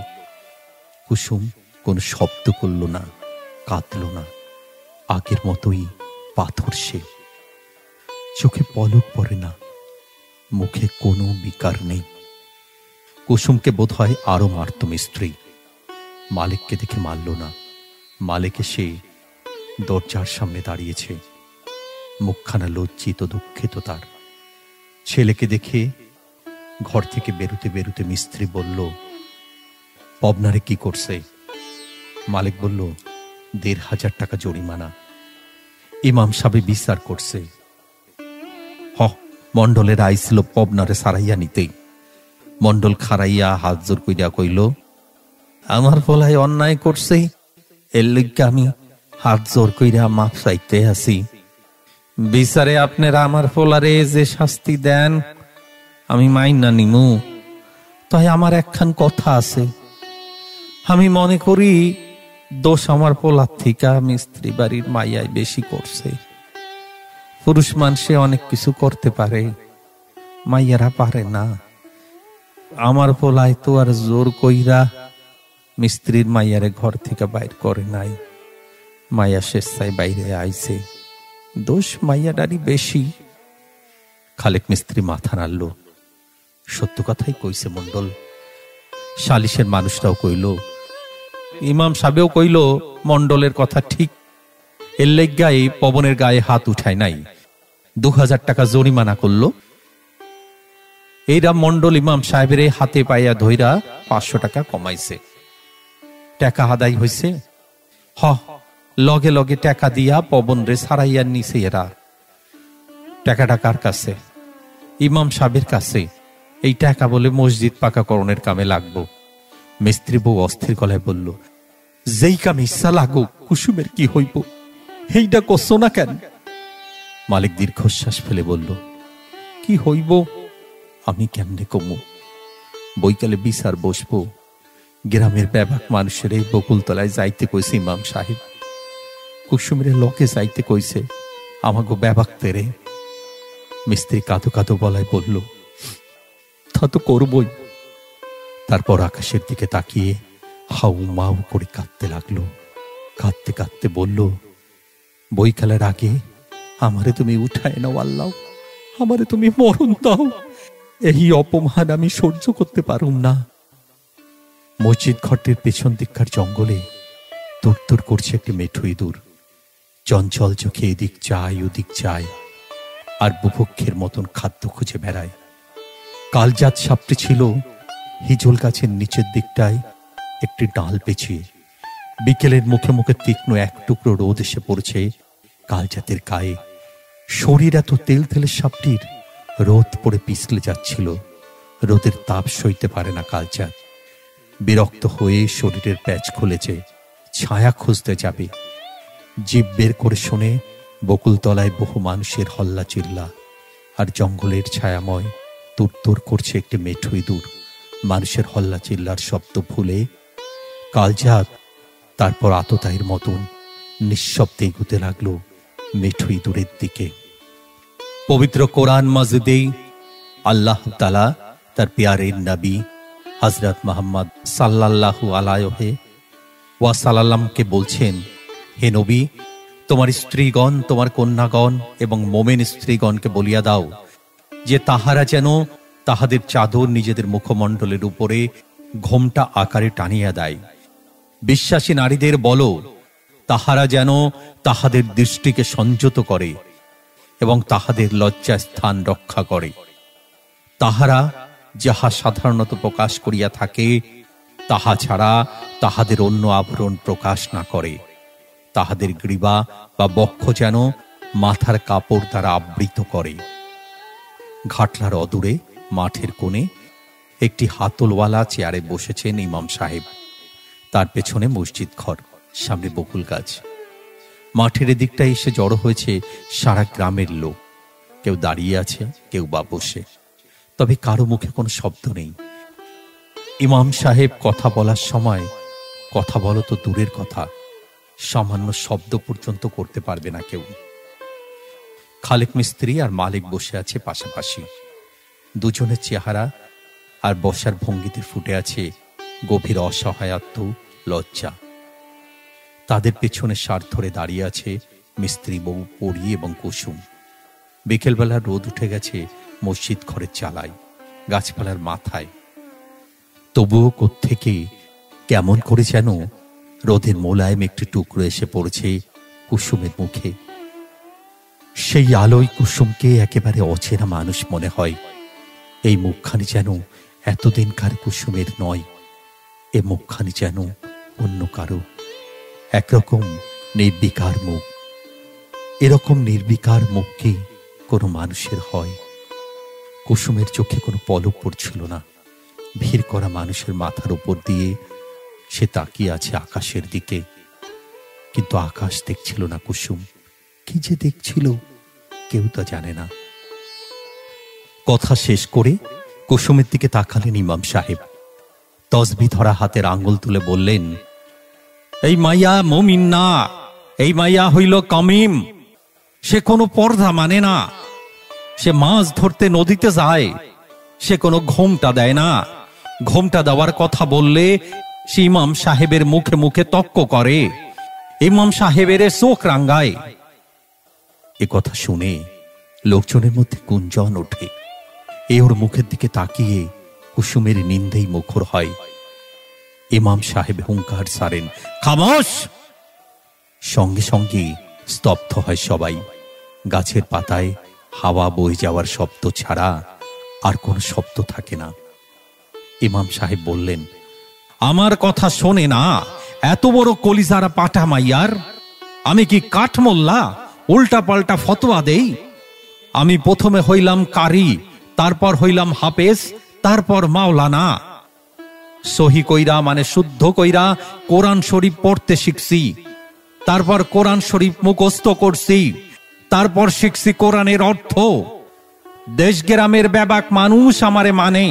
Speaker 1: কুসুম কোনো শব্দ করল না, কাঁদল না। আগের মতোই পাথর সে। চোখে পলক পড়ে না, মুখে কোনো বিকার নেই। কুসুমকে বোধ হয় আরো মারত মিস্ত্রি। মালিককে দেখে মারল না। মালিক এসে দরজার সামনে দাঁড়িয়েছে। মুখখানা লজ্জিত দুঃখিত তার। ছেলেকে দেখে ঘর থেকে বেরুতে বেরুতে মিস্ত্রি বলল, পবনারে কি করছে? মালিক বলল, ১৫০০ টাকা জরিমানা। ইমাম সাহেব বিচার করছে। মন্ডলের আইছিল পবনারে সারাইয়া নিতেই। মন্ডল খারাইয়া হাত জোর কইরা কইল, আমার ফলায় অন্যায় করছে, এর লইগ্যা আমি হাত জোর কইরা মাফ চাইতে আছি। বিচারে আপনারা আমার ফলারে যে শাস্তি দেন আমি মাইনা নিমু। তাই আমার একখান কথা আছে। আমি মনে করি দোষ আমার পোলার থেকে মিস্ত্রি বাড়ির মাইয়াই বেশি করছে। পুরুষ মানুষে অনেক কিছু করতে পারে, মাইয়ারা পারে না। আমার পোলাই তো আর জোর কইরা মিস্ত্রির মাইয়ারে ঘর থেকে বাইর করে নাই। মাইয়া স্বেচ্ছায় বাইরে আইছে, দোষ মাইয়াটারই বেশি। খালেক মিস্ত্রি মাথা নাড়ল। সত্য কথাই কইছে মন্ডল। সালিশের মানুষরাও কইল, ইমাম সাহেবও কইল মন্ডলের কথা ঠিক। এর লেগায় পবনের গায়ে হাত উঠায় নাই।
Speaker 2: 2000 টাকা জরিমানা করল। এইরা মন্ডল ইমাম সাহেবের হাতে পাইয়া ধইরা 500 টাকা কমাইছে। টাকা আদায় হয়েছে। লগে লগে টাকা দিয়া পবন রে সারাইয়া নিছে। এরা টাকাটা কার কাছে? ইমাম সাহেবের কাছে। এই টাকা বলে মসজিদ পাকাকরণের কামে লাগবো। মিস্ত্রি বউ অস্থির গলায় বলল, যেই কামে ইচ্ছা লাগুক, কুসুমের কি হইব? এইটা করছো না কেন? মালিক দীর্ঘশ্বাস ফেলে বলল, কি হইব আমি কেমনে কমু? বৈকালে বিচার বসবো। গ্রামের ব্যাপক মানুষের এই বকুলতলায় যাইতে কইছে ইমাম সাহেব। কুসুমের লোকে যাইতে কইছে আমাকে ব্যাপক তেরে। মিস্ত্রি কাঁদো কাঁদো গলায় বলল, তা তো করবই। তারপর আকাশের দিকে তাকিয়ে হাউ মাউ করে কাঁদতে লাগলো। কাঁদতে কাঁদতে বলল, বৈকালের আগে আমারে তুমি উঠায় নাও আল্লাহ, আমারে তুমি মরণ দাও। এই অপমান আমি সহ্য করতে পারুম না। মসজিদ ঘরটির পেছন দিককার জঙ্গলে দূর করছে একটি মেঠো ইঁদুর। চঞ্চল চোখে এদিক যায় ওদিক যায়, আর বুভুক্ষের মতন খাদ্য খুঁজে বেড়ায়। কালজাত সাপটি ছিল হিজল গাছের নিচের দিকটায় একটি ডাল পেঁচিয়ে। বিকেলের মুখে মুখে তীক্ষ্ণ এক টুকরো রোদ এসে পড়ছে কালজাতের গায়ে। শরীর এত তেল তেলে সাপটির রোদ পড়ে পিছলে যাচ্ছিল। রোদের তাপ সইতে পারে না কালজাত। বিরক্ত হয়ে শরীরের প্যাচ খুলেছে, ছায়া খুঁজতে যাবে। জিভ বের করে শুনে বকুলতলায় বহু মানুষের হল্লা চিল্লা, আর জঙ্গলের ছায়াময় তুরতুর করছে একটি মেঠো ইঁদুর। মানুষের হল্লা চিল্লার শব্দ ভুলে কালজাত তারপর আততায়ীর মতন নিঃশব্দে এগুতে লাগলো মেঠো ইঁদুরের দিকে। পবিত্র কোরআন মাজিদেই আল্লাহ তাআলা তার প্যারের নবী হযরত মুহাম্মদ সাল্লাল্লাহু আলাইহি ওয়াসাল্লামকে বলছেন, হে নবী, তোমার স্ত্রীগণ, তোমার কন্যাগণ এবং মোমেন স্ত্রীগণকে বলিয়া দাও যে তাহারা যেন তাহাদের চাদর নিজেদের মুখমণ্ডলের উপরে ঘোমটা আকারে টানিয়া দেয়। বিশ্বাসী নারীদের বলো তাহারা যেন তাহাদের দৃষ্টিকে সংযত করে এবং তাহাদের লজ্জা স্থান রক্ষা করে। তাহারা যাহা সাধারণত প্রকাশ করিয়া থাকে তাহা ছাড়া তাহাদের অন্য আভরণ প্রকাশ না করে। তাহাদের গ্রীবা বা বক্ষ যেন মাথার কাপড় দ্বারা আবৃত করে। ঘাটলার অদূরে মাঠের কোণে একটি হাতলওয়ালা চেয়ারে বসেছেন ইমাম সাহেব। তার পেছনে মসজিদ ঘর, সামনে বকুল গাছ। মাঠের এদিকটা এসে জড়ো হয়েছে সারা গ্রামের লোক। কেউ দাঁড়িয়ে আছে, কেউ বা বসে, তবে কারো মুখে কোনো শব্দ নেই। ইমাম সাহেব কথা বলার সময় কথা বলো তো দূরের কথা, সামান্য শব্দ পর্যন্ত করতে পারবে না কেউ। খালেক মিস্ত্রি আর মালিক বসে আছে পাশাপাশি। দুজনের চেহারা আর বসার ভঙ্গিতে ফুটে আছে গভীর অসহায়ত্ব, লজ্জা। তাদের পেছনে সার ধরে দাঁড়িয়ে আছে মিস্ত্রি বউ, পড়ি এবং কুসুম। বিকেলবেলা রোদ উঠে গেছে মসজিদ ঘরের চালায়, গাছপালার মাথায়। তবুও কোত্থেকে কেমন করে যেন রোদের মোলায়েম একটি টুকরো এসে পড়েছে কুসুমের মুখে। সেই আলোয় কুসুমকে একেবারে অচেনা মানুষ মনে হয়। এই মুখখানি যেন এতদিনকার কুসুমের নয়, এ মুখখানি যেন অন্য কারো, একরকম নির্বিকার মুখ। এরকম নির্বিকার মুখ কি কোনো মানুষের হয়? কুসুমের চোখে কোনো পলক পড়ছিল না। ভিড় করা মানুষের মাথার উপর দিয়ে সে তাকিয়ে আছে আকাশের দিকে, কিন্তু আকাশ দেখছিল না কুসুম। কি যে দেখছিল কেউ তা জানে না। কথা শেষ করে কুসুমের দিকে তাকালেন ইমাম সাহেব। তসবি ধরা হাতের আঙ্গুল তুলে বললেন, এই মাইয়া মুমিন না, এই মাইয়া হইল কামিম। সে কোনো পর্দা মানে না। সে মাছ ধরতে নদীতে যায়, সে কোনো ঘোমটা দেয় না। ঘোমটা দেওয়ার কথা বললে সে ইমাম সাহেবের মুখে মুখে তক্ক করে, ইমাম সাহেবের চোখ রাঙ্গায়। এ কথা শুনে লোকজনের মধ্যে গুঞ্জন ওঠে। এ ওর মুখের দিকে তাকিয়ে কুসুমের নিন্দেই মুখর হয়। ইমাম সাহেব হুঙ্কার ছাড়েন, খামোশ! সঙ্গে সঙ্গে স্তব্ধ হয় সবাই। গাছের পাতায়
Speaker 1: হাওয়া বয়ে যাওয়ার শব্দ ছাড়া আর কোনো শব্দ থাকে না। ইমাম সাহেব বললেন,
Speaker 2: আমার কথা শোনে না, এত বড় কলিজারা পাটা মাইয়ার আমি কি কাঠমোল্লা উল্টা পাল্টা ফতোয়া দেই? আমি প্রথমে হইলাম কারি, তারপর হইলাম হাফেজ, তারপর মাওলানা। সহি কইরা মানে শুদ্ধ কইরা কোরআন শরীফ পড়তে শিখছি, তারপর কোরআন শরীফ মুখস্থ করছি, তারপর শিখছি কোরআনের অর্থ। দেশ গ্রামের ব্যাপক মানুষ আমারে মানে,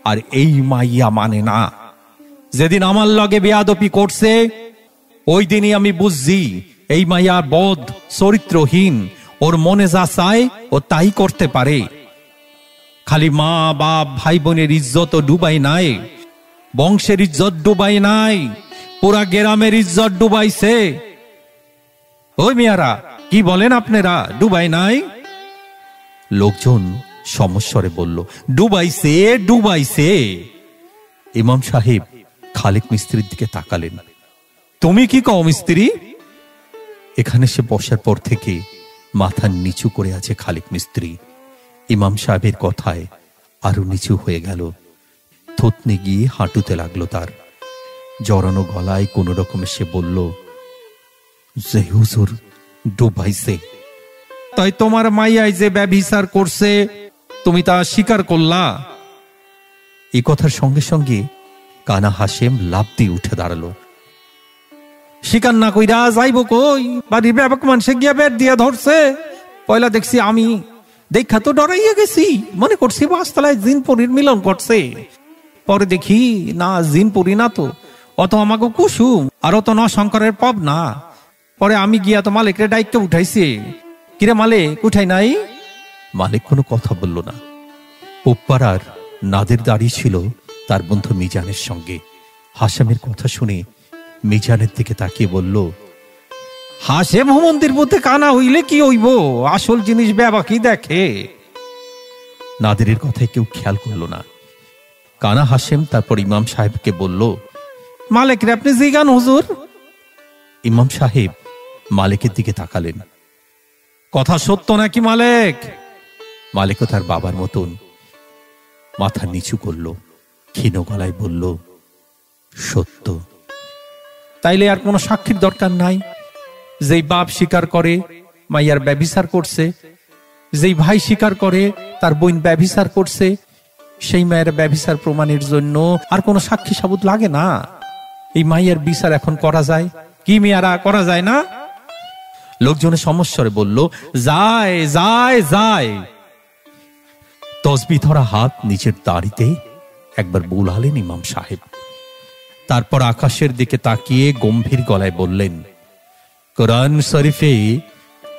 Speaker 2: আর এই মাইয়া মানে না। যেদিন আমার লগে বেয়াদপি করছে ওই দিনই আমি বুঝছি এই মাইয়া বদ চরিত্রহীন, ওর মনে যা চায় ও তাই করতে পারে। খালি মা বাপ ভাই বোনের ইজ্জত ডুবাই নাই, বংশের ইজ্জত ডুবাই নাই, পুরা গ্রামের ইজ্জত ডুবাইছে। ওই মিয়ারা কি বলেন আপনারা, ডুবাই নাই?
Speaker 1: লোকজন সমস্বরে বলল,
Speaker 2: ডুবাইছে ডুবাইছে।
Speaker 1: ইমাম সাহেব খালেক মিস্ত্রির দিকে তাকালেন।
Speaker 2: তুমি কি কও মিস্ত্রি?
Speaker 1: এখানে সে বসার পর থেকে মাথা নিচু করে আছে খালেক মিস্ত্রি। ইমাম সাহেবের কথায় আরো নিচু হয়ে গেল, থুতনি গিয়ে হাঁটুতে লাগলো তার। জড়ানো গলায় কোন রকমে সে বলল, যে হুজুর ডুবাইছে।
Speaker 2: তাই তোমার মাইয়াই যে ব্যভিচার করছে তুমি তা স্বীকার করলা?
Speaker 1: এই কথার সঙ্গে সঙ্গে কানা হাশেম লাফ দিয়ে উঠে দাঁড়ালো।
Speaker 2: স্বীকার না কইরা যাইব কই? বাড়ির ব্যাপক মানুষে গিয়া বের দিয়া ধরছে। পয়লা দেখছি আমি, দেখা তো ডরাইয়া গেছি, মনে করছি বাসতলায় জিনপুরীর মিলন করছে। পরে দেখি না, জিনপুরি না তো, অত আমাকে কুসুম আর অত ন শঙ্করের পব না। পরে আমি গিয়া তো মালিকরে ডাইককে উঠাইছি। কিরে মালিক, উঠাই নাই?
Speaker 1: মালিক কোনো কথা বলল না। পোপ্পারার নাদের দাঁড়িয়ে ছিল তার বন্ধু মিজানের সঙ্গে। হাশেমের কথা শুনে মিজানের দিকে তাকিয়ে বলল,
Speaker 2: হাশেম মন্দির পথে কানা হইলে কি হইব, আসল জিনিস ব্যাবাকি দেখে।
Speaker 1: নাদেরের কথায় কেউ খেয়াল করল না। কানা হাশেম তারপর ইমাম সাহেবকে বলল,
Speaker 2: মালিক রে আপনি জিগান হুজুর।
Speaker 1: ইমাম সাহেব মালিকের দিকে তাকালেন।
Speaker 2: কথা সত্য নাকি মালিক?
Speaker 1: মালিকও তার বাবার মতন মাথা নিচু করল, ক্ষীণ গলায় বলল, সত্য।
Speaker 2: তাইলে আর কোনো সাক্ষীর দরকার নাই? যেই বাপ স্বীকার করে মাইয়ার ব্যভিচার করছে, যেই ভাই স্বীকার করে তার বোন ব্যভিচার করছে, সেই মায়ের ব্যভিচার প্রমাণের জন্য আর কোনো সাক্ষী সাবুত লাগে না। এই মাইয়ার বিচার এখন করা যায় কি মিয়ারা, করা যায় না?
Speaker 1: লোকজনের সমস্যারে বলল,
Speaker 2: যায় যায় যায়।
Speaker 1: তসবি ধরা হাত নিচের দাড়িতে একবার বুলালেন ইমাম সাহেব। তারপর আকাশের দিকে তাকিয়ে গম্ভীর গলায় বললেন, কোরআন শরীফে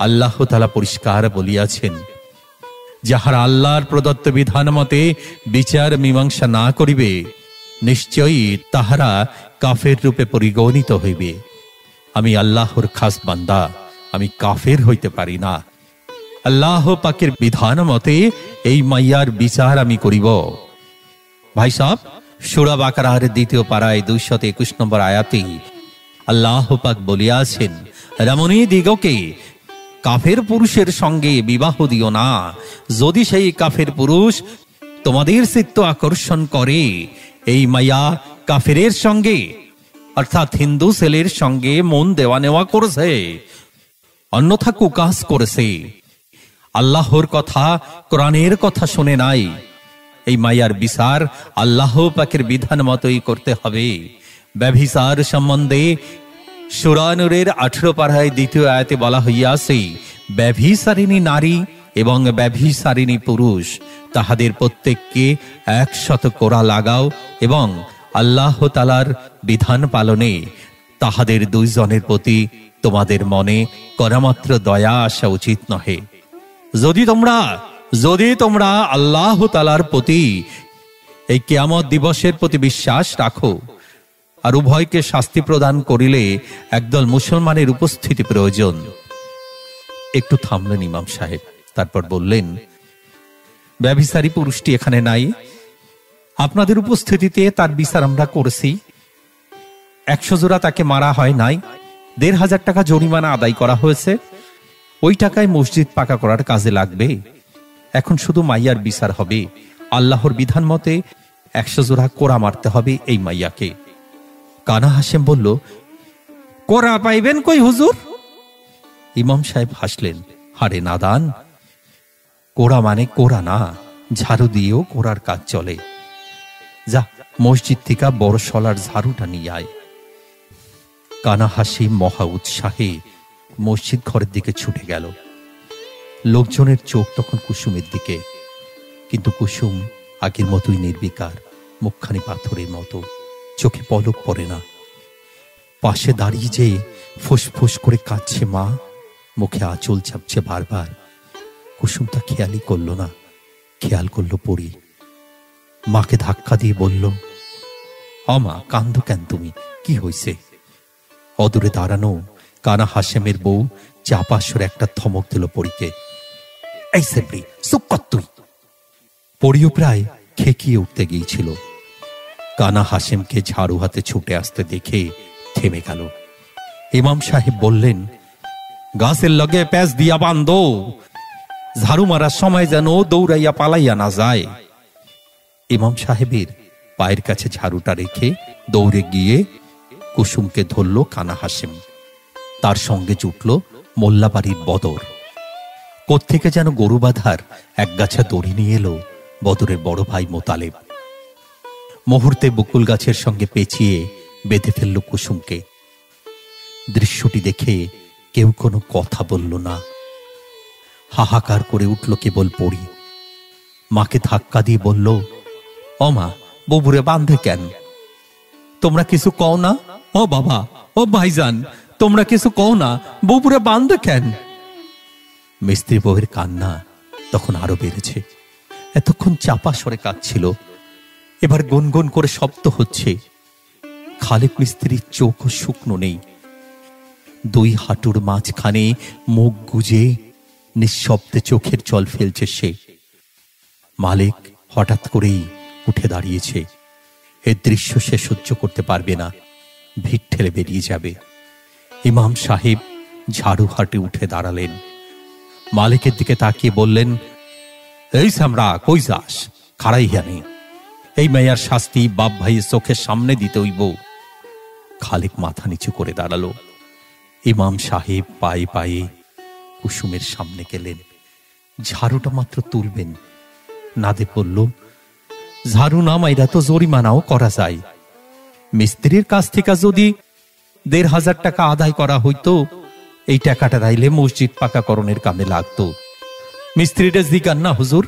Speaker 1: আল্লাহ তাআলা পরিষ্কার বলিয়াছেন, যাহারা আল্লাহর প্রদত্ত বিধান মতে বিচার মীমাংসা না করিবে, নিশ্চয়ই তাহারা কাফের রূপে পরিগণিত হইবে। আমি আল্লাহর খাস বান্দা, আমি কাফের হইতে পারি না। আল্লাহ পাকের বিধান মতে এই মাইয়ার বিচার আমি করিব। ভাই সাহেব, সূরা বাকারার ২য় পারায় ২২১ নম্বর আয়াতে আল্লাহ পাক বলিয়াছেন, রমণী দিগকে কাফের পুরুষের সঙ্গে বিবাহ দিও না, যদি সেই কাফের পুরুষ তোমাদের চিত্ত আকর্ষণ করে। এই মাইয়া কাফেরের সঙ্গে অর্থাৎ হিন্দু ছেলের সঙ্গে মন দেওয়া নেওয়া করেছে, অন্যথা কুকাজ করেছে, আল্লাহর কথা কোরআনের কথা শুনে নাই। এই মাইয়ার বিচার আল্লাহ পাকের বিধান মতোই করতে হবে। ব্যভিচার সম্বন্ধে সূরা নূরের 18 পারায় 2য় আয়াতে বলা হইয়াছে, ব্যভিচারিণী নারী এবং ব্যভিচারিণী পুরুষ তাহাদের প্রত্যেককে 100 কোড়া লাগাও এবং আল্লাহ তাআলার বিধান পালনে তাহাদের দুইজনের প্রতি তোমাদের মনে করামাত্র দয়া আসা উচিত নহে। যদি তোমরা আল্লাহ তাআলার প্রতি এই কিয়ামত দিবসের প্রতি বিশ্বাস রাখো, আর উভয়কে শাস্তি প্রদান করিলে একদল মুসলমানের উপস্থিতি প্রয়োজন। একটু থামলেন ইমাম সাহেব, তারপর বললেন, ব্যভিচারী পুরুষটি এখানে নাই, আপনাদের উপস্থিতিতে তার বিচার আমরা করেছি। 100 জোড়া তাকে মারা হয় নাই, 1500 টাকা জরিমানা আদায় করা হয়েছে।
Speaker 2: ওই টাকায় মসজিদ পাকা করার কাজে লাগবে। এখন শুধু মাইয়ার বিচার হবে। আল্লাহর বিধান মতে 100 জোড়া কোরা মারতে হবে এই মাইয়াকে। কানা হাশেম বলল, কোরা পাইবেন কই হুজুর? ইমাম সাহেব হাসলেন, হারে নাদান, কোরা মানে কোরা না, ঝাড়ু দিয়েও কোরার কাজ চলে। যা মসজিদ থেকে বড় শলার ঝাড়ুটা নিয়ে আয়। কানা হাসিম মহা উৎসাহে মসজিদ ঘরের দিকে ছুটে গেল। লোকজনের চোখ তখন কুসুমের দিকে, কিন্তু কুসুম আগের মতোই নির্বিকার, মুখখানি পাথরের মতো, চোখে পলক পড়ে না। পাশে দাঁড়িয়ে যে ফুসফুস করে কাঁদছে মা, মুখে আঁচল চাপছে বারবার। কুসুম তা খেয়ালই করল না, খেয়াল করল পরি। মাকে ধাক্কা দিয়ে বলল, মা কান্দো কেন তুমি, কি হয়েছে? অদূরে দাঁড়ানো কানা হাশেমের বউ চাপাসর একটা ধমক দিল পরীকে, এই সেবরি চুপ কর তুই। পরিও প্রায় খেকিয়ে উঠতে গিয়েছিল। কানা হাশেমকে ঝাড়ু হাতে ছুটে আসতে দেখে থেমে গেল। ইমাম সাহেব বললেন, গাছের লগে প্যাঁচ দিয়া বান্ধো, ঝাড়ু মারার সময় যেন দৌড়াইয়া পালাইয়া না যায়। ইমাম সাহেবের পায়ের কাছে ঝাড়ুটা রেখে দৌড়ে গিয়ে কুসুমকে ধরল কানা হাশেম। তার সঙ্গে জুটল মোল্লাবাড়ির বদর। কোত্থেকে যেন গরু বাঁধার এক গাছা দড়ি নিয়ে এলো বদরের বড় ভাই মোতালেব। মুহূর্তে বকুল গাছের সঙ্গে পেঁচিয়ে বেঁধে ফেলল কুসুমকে। দৃশ্যটি দেখে কেউ কোনো কথা বলল না। হাহাকার করে উঠল কেবল পরি। মাকে ধাক্কা দিয়ে বলল, মা ববুরে বাঁধে কেন? তোমরা কিছু কও না? ও বাবা, ও ভাইজান, তোমরা কিছু কও না, ববুরে বাঁধে কেন? মিস্ত্রি বউয়ের কান্না তখন আরো বেড়েছে। এতক্ষণ চাপা স্বরে কাঁদছিল, এবার গুনগুন করে শব্দ হচ্ছে। খালেক মিস্ত্রির চোখও শুকনো নেই। 2 হাঁটুর মাঝখানে মুখ গুজে নিঃশব্দে চোখের জল ফেলছে সে। মালিক হঠাৎ করেই উঠে দাঁড়িয়েছে। এর দৃশ্য সে সহ্য করতে পারবে না, ভিড় ঠেলে বেরিয়ে যাবে। ইমাম সাহেব ঝাড়ু হাটে উঠে দাঁড়ালেন। মালিকের দিকে তাকিয়ে বললেন, এই সামরা কই যাস? খাড়াই হানি, এই মেয়ার শাস্তি বাপ ভাইয়ের চোখের সামনে দিতে হইব। খালেক মাথা নিচু করে দাঁড়ালো। ইমাম সাহেব পায়ে পায়ে কুসুমের সামনে গেলেন। ঝাড়ুটা মাত্র তুলবেন, নাদে বলল, ঝাড়ু না মাইরা তো জরিমানাও করা যায়। মিস্ত্রির কাছ থেকে যদি 1,500 টাকা আদায় করা হইতো, এই টাকাটা রাইলে মসজিদ পাকাকরণের কামে লাগতো। মিস্ত্রিটা জিজ্ঞান না হুজুর,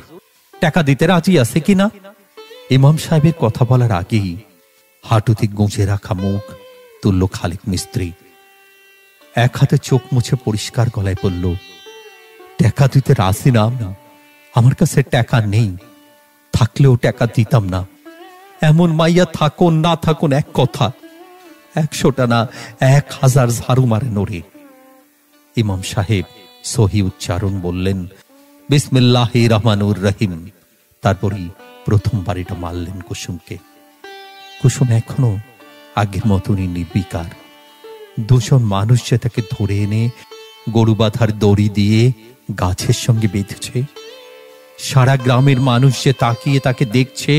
Speaker 2: টাকা দিতে রাজি আছে কিনা? ইমাম সাহেবের কথা বলার আগেই হাঁটুতে গুঁজে রাখা মুখ তুলল খালেক মিস্ত্রি। এক হাতে চোখ মুছে পরিষ্কার গলায় বলল, টাকা দিতে রাজি না, আমার কাছে টাকা নেই, থাকলেও টাকা দিতাম না। এমন মাইয়া থাকুন না থাকুন এক কথা, 100টা না 1000 ঝাড়ু মারে নড়ে। ইমাম সাহেব সহি উচ্চারণ বললেন, বিসমিল্লাহির রহমানুর রহিম। তারপরই প্রথম বাড়িটা মারলেন কুসুমকে। কুসুম এখনো আগের মতনই নির্বিকার। 2 জন মানুষ যে তাকে ধরে এনে গরু বাঁধার দড়ি দিয়ে গাছের সঙ্গে বেঁধেছে। সারা গ্রামের মানুষ যে তাকিয়ে তাকে দেখছে।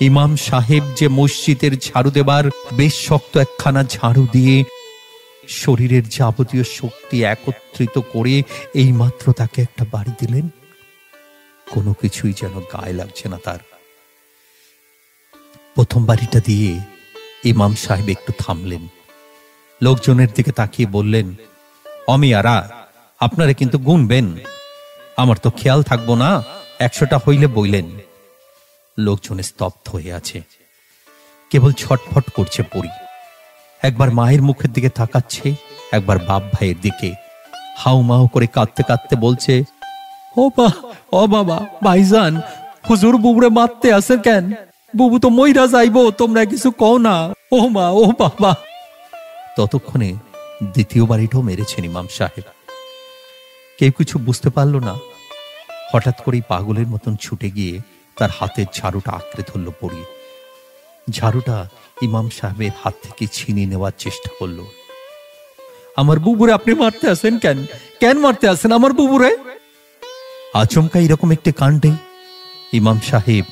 Speaker 2: ইমাম সাহেব যে মসজিদের ঝাড়ু দেবার বেশ শক্ত একখানা ঝাড়ু দিয়ে শরীরের যাবতীয় শক্তি একত্রিত করে এইমাত্র তাকে একটা বাড়ি দিলেন। কোনো কিছুই যেন গায়ে লাগছে না তার। প্রথম বাড়িটা দিয়ে ইমাম সাহেব একটু থামলেন। লোকজনের দিকে তাকিয়ে বললেন, অমিয়ারা, আপনারা কিন্তু গুনবেন, আমার তো খেয়াল থাকবো না, 100টা হইলে বইলেন। লোকজন স্তব্ধ হয়ে আছে, কেবল ছটফট করছে পরি। একবার মায়ের মুখের দিকে তাকাচ্ছে, একবার বাপ ভাইয়ের দিকে। হাউমাউ করে কাঁদতে কাঁদতে বলছে, ও বাবা, ভাইজান, হুজুর বুবুরে মারতে আসে কেন? বুবু তো মইরা যাইবো, তোমরা কিছু কও না। ও মা, ও বাবা। ততক্ষণে দ্বিতীয় বাড়িটাও মেরেছেন ইমাম সাহেব। কেউ কিছু বুঝতে পারল না। হঠাৎ করেই পাগলের মতন ছুটে গিয়ে তার হাতের ঝাড়ুটা আঁকড়ে ধরল পরি। ঝাড়ুটা ইমাম সাহেবের হাত থেকে ছিনিয়ে নেওয়ার চেষ্টা করল। আমার বুবুরে আপনি মারতে আসেন কেন? কেন মারতে আসেন আমার বুবুরে?
Speaker 1: আচমকা এরকম একটি কাণ্ডে ইমাম সাহেব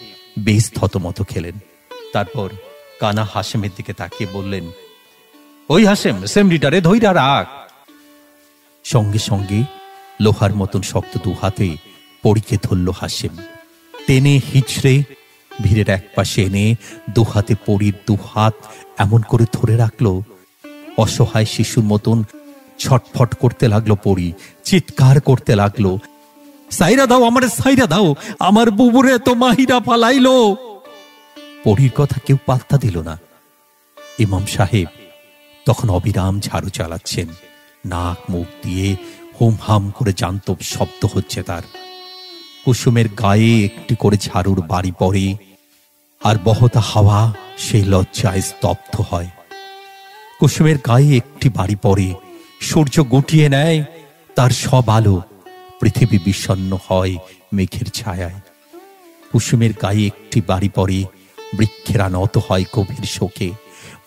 Speaker 1: বেশ থতমত খেলেন। তারপর কানা হাশেমের দিকে তাকিয়ে বললেন,
Speaker 2: ওই হাশেম, সেমরিটারে ধইরা রাখ।
Speaker 1: সঙ্গে সঙ্গে লোহার মতন শক্ত দু হাতে পরীকে ধরল হাশেম। টেনে হিচড়ে ভিড়ের এক পাশে এনে দু হাতে পরীর দু হাত এমন করে ধরে রাখলো, অসহায় শিশুর মতন ছটফট করতে লাগলো পরী, চিৎকার করতে লাগলো,
Speaker 2: সাইরা দাও আমারে, সাইরা দাও, আমার বুবুরে তো মাহিরা পালাইলো।
Speaker 1: পরীর কথা কেউ পাত্তা দিল না। ইমাম সাহেব তখন অবিরাম ঝাড়ু চালাচ্ছেন। নাক মুখ দিয়ে হুম হাম করে জান্তব শব্দ হচ্ছে তার। কুসুমের গায়ে একটি করে ঝাড়ুর বাড়ি পড়ে, আর বহতা হাওয়া সেই লজ্জায় স্তব্ধ হয়। কুসুমের গায়ে একটি বাড়ি পড়ে, সূর্য গুটিয়ে নেয় তার সব আলো, পৃথিবী বিষণ্ণ হয় মেঘের ছায়ায়। কুসুমের গায়ে একটি বাড়ি পড়ে, বৃক্ষেরা নত হয় গভীর শোকে,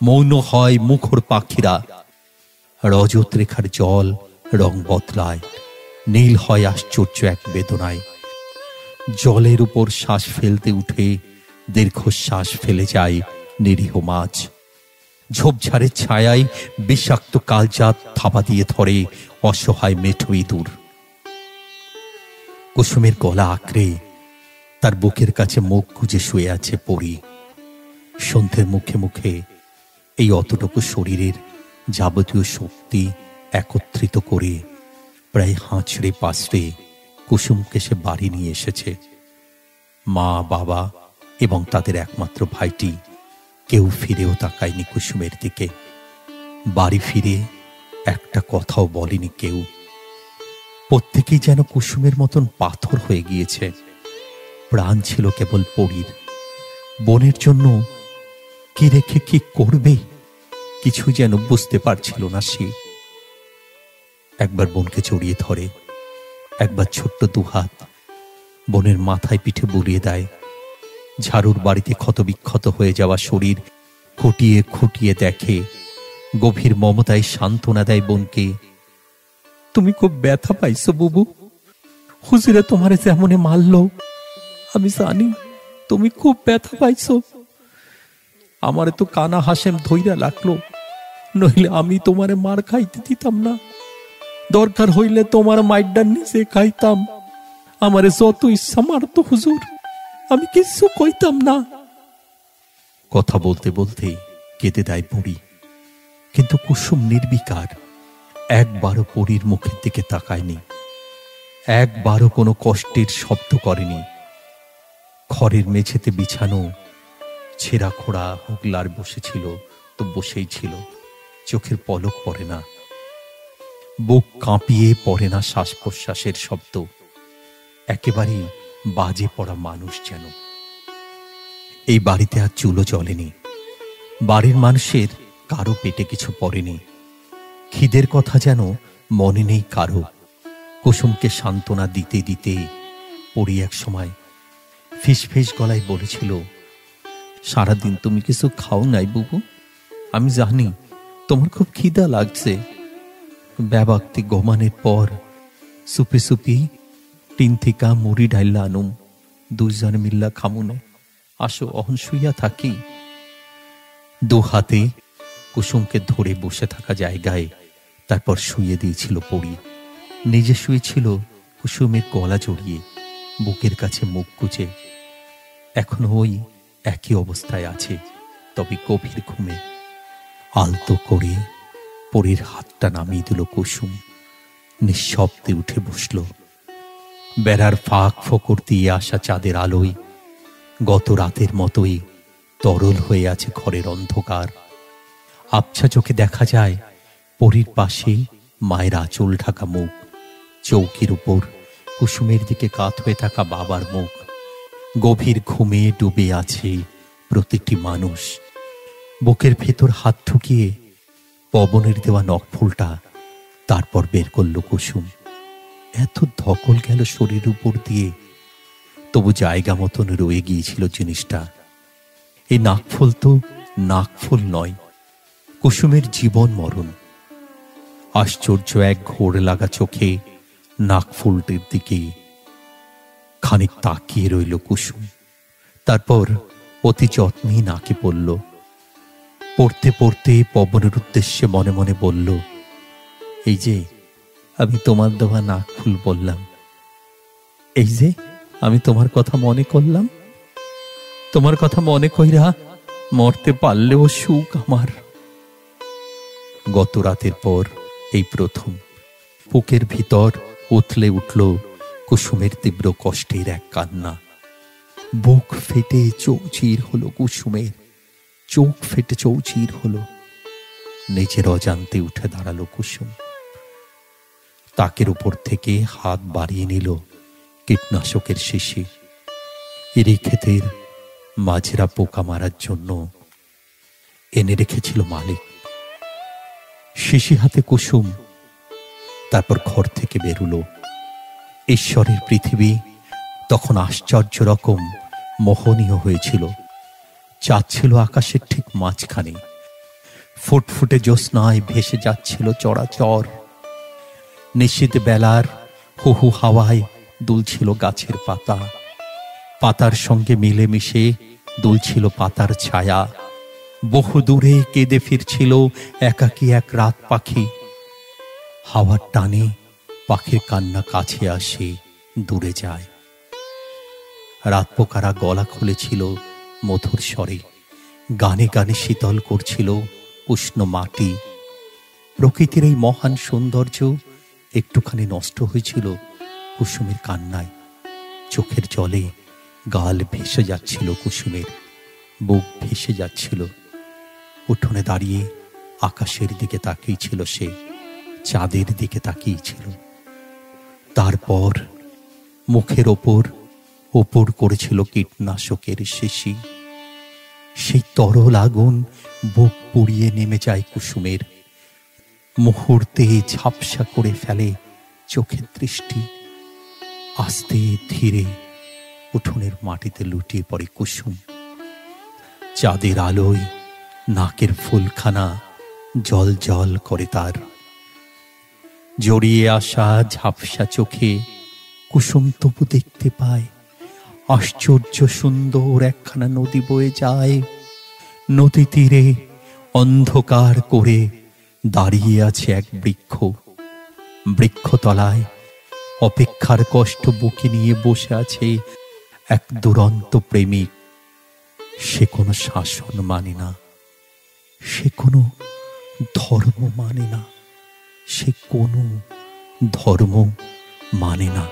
Speaker 1: মৌন হয় মুখর পাখিরা। রজত রেখার জল রং বদলায়, নীল হয় আশ্চর্য এক বেদনায়। জলের উপর শ্বাস ফেলতে উঠে দীর্ঘশ্বাস ফেলে যায় নিরীহ মাছ। ঝোপঝাড়ের ছায়ায় বিষাক্ত কালজাত থাবা দিয়ে ধরে অসহায় মেঠো ইঁদুর। কুসুমের গলা আঁকড়ে তার বুকের কাছে মুখ গুজে শুয়ে আছে পরী। সন্ধ্যের মুখে মুখে এই অতটুকু শরীরের যাবতীয় শক্তি একত্রিত করে প্রায় হাঁচড়ে পাঁচড়ে কুসুমকে সে বাড়ি নিয়ে এসেছে। মা, বাবা এবং তাদের একমাত্র ভাইটি কেউ ফিরেও তাকায়নি কুসুমের দিকে। বাড়ি ফিরে একটা কথাও বলেনি কেউ। প্রত্যেকেই যেন কুসুমের মতন পাথর হয়ে গিয়েছে। প্রাণ ছিল কেবল পরীর। বোনের জন্য কি রেখে কি করবে কিছু যেন বুঝতে পারছিল না সে। একবার বোনকে জড়িয়ে ধরে, একবার ছোট্ট দুহাত বোনের মাথায় পিঠে বুলিয়ে দেয়। ঝাড়ুর বাড়িতে ক্ষতবিক্ষত হয়ে যাওয়া শরীর খুঁটিয়ে খুঁটিয়ে দেখে, গভীর মমতায় সান্ত্বনা দেয় বোনকে।
Speaker 2: তুমি খুব ব্যথা পাইছো বুবু, হুজুরে তোমারে যেমনে মারলো আমি জানি তুমি খুব ব্যথা পাইছো। আমারে তো কানা হাশেম ধইরা লাগলো, নইলে আমি তোমারে মার খাইতে দিতাম না। দরকার হইলে তোমার মাইডার নিচে খাইতাম। আমারে যত ইচ্ছা মারতো হুজুর, আমি কিছু কইতাম না।
Speaker 1: কথা বলতে বলতে কেঁদে দেয় পরী, কিন্তু কুসুম নির্বিকার। একবারও পরীর মুখের দিকে তাকায়নি, একবারও কোনো কষ্টের শব্দ করেনি। খড়ের মেঝেতে বিছানো ছেঁড়া খোড়া হুগলার বসেছিল তো বসেই ছিল, চোখের পলক পড়ে না, বুক কাঁপিয়ে পড়ে না শ্বাস প্রশ্বাসের শব্দ। একেবারেই বাজে পড়া মানুষ যেন। এই বাড়িতে আর চুলো জ্বলেনি। বাড়ির মানুষের কারো পেটে কিছু পড়েনি। খিদের কথা যেন মনে নেই কারো। কুসুমকে সান্ত্বনা দিতে দিতে পড়ি এক সময় ফিসফিস গলায় বলেছিল, সারাদিন তুমি কিছু খাও নাই বুবু, আমি জানি তোমার খুব খিদা লাগছে। ব্যাবাক্তি ঘুমানোর পর সুপি সুপি টিন থিকা মুড়ি ঢাইলা আনুম, দুজনে মিল্লা খামুনে, আসো অহন শুইয়া থাকি। দু হাতে কুসুমকে ধরে বসে থাকা জায়গায় তারপর শুয়ে দিয়েছিল পড়ি। নিজে শুয়েছিল কুসুমের গলা জড়িয়ে, বুকের কাছে মুখ গুজে। এখনো ওই একই অবস্থায় আছে, তবে গভীর ঘুমে। আলতো করে পরীর হাতটা নামিয়ে দিল কুসুম। নিঃশব্দে উঠে বসল। বেড়ার ফাঁক ফোকর দিয়ে আসা চাঁদের আলোয় গত রাতের মতোই তরল হয়ে আছে ঘরের অন্ধকার। আবছা চোখে দেখা যায় পরীর পাশে মায়ের আঁচল ঢাকা মুখ, চৌকির উপর কুসুমের দিকে কাত হয়ে থাকা বাবার মুখ। গভীর ঘুমে ডুবে আছে প্রতিটি মানুষ। বুকের ভেতর হাত ঢুকিয়ে পবনের দেওয়া নখফুলটা তারপর বের করল কুসুম। এত ধকল গেল শরীর উপর দিয়ে, তবু জায়গা মতন রয়ে গিয়েছিল জিনিসটা। এই নাকফুল তো নাকফুল নয়, কুসুমের জীবন মরণ। আশ্চর্য এক ঘোর লাগা চোখে নাকফুলটির দিকে খানিক তাকিয়ে রইল কুসুম। তারপর অতি যত্নে নাকে পড়ল। পড়তে পড়তে পবনের উদ্দেশ্যে মনে মনে বলল, এই যে আমি তোমার দেওয়া নাকফুল বললাম, এই যে আমি তোমার কথা মনে করলাম, তোমার কথা মনে কইরা মরতে পারলেও সুখ আমার। গত রাতের পর এই প্রথম বুকের ভিতর উথলে উঠল কুসুমের তীব্র কষ্টের এক কান্না। বুক ফেটে চৌচির হলো কুসুমের, চোখ ফেটে চৌচির হলো। নিজের অজান্তে উঠে দাঁড়ালো কুসুম। তাকের উপর থেকে হাত বাড়িয়ে নিল কীটনাশকের শিশি। এরই ক্ষেতের মাঝেরা পোকা মারার জন্য এনে রেখেছিল মালিক। শিশি হাতে কুসুম তারপর ঘর থেকে বেরুলো। ঈশ্বরের পৃথিবী তখন আশ্চর্য রকম মোহনীয় হয়েছিল। চাঁদ ছিল আকাশের ঠিক মাঝখানে, ফুটফুটে জ্যোৎস্নায় ভেসে যাচ্ছিল চরাচর। নিশীথ বেলার হু হু হাওয়ায় দুলছিল গাছের পাতা, পাতার সঙ্গে মিলেমিশে দুলছিল পাতার ছায়া। বহু দূরে কেঁদে ফিরছিল একাকী এক রাত পাখি। হাওয়ার টানে পাখির কান্না কাছে আসে, দূরে যায়। রাত পোকারা গলা খুলেছিল মধুর স্বরে, গানে গানে শীতল করছিল উষ্ণ মাটি। প্রকৃতির এই মহান সৌন্দর্য একটুখানি নষ্ট হয়েছিল কুসুমের কান্নায়। চোখের জলে গাল ভেসে যাচ্ছিল কুসুমের, বুক ভেসে যাচ্ছিল। উঠোনে দাঁড়িয়ে আকাশের দিকে তাকিয়েছিল সে, চাঁদের দিকে তাকিয়েছিল। তারপর মুখের ওপর ওপর করেছিল কীটনাশকের শিশি। সেই তরল আগুন বুক পুড়িয়ে নেমে যায় কুসুমের। মুহূর্তে ঝাপসা করে ফেলে চোখের দৃষ্টি। আস্তে ধীরে উঠোনের মাটিতে লুটিয়ে পড়ে কুসুম। চাঁদের আলোয় নাকের ফুলখানা জল জল করে তার। জড়িয়ে আসা ঝাপসা চোখে কুসুম তবু দেখতে পায় আশ্চর্য সুন্দর একখানা নদী বয়ে যায়। নদী তীরে অন্ধকার করে দাঁড়িয়ে আছে এক বৃক্ষ। বৃক্ষতলায় অপেক্ষার কষ্ট বুকে নিয়ে বসে আছে এক দুরন্ত প্রেমিক। সে কোনো শাসন মানে না, সে কোনো ধর্ম মানে না, সে কোনো ধর্ম মানে না।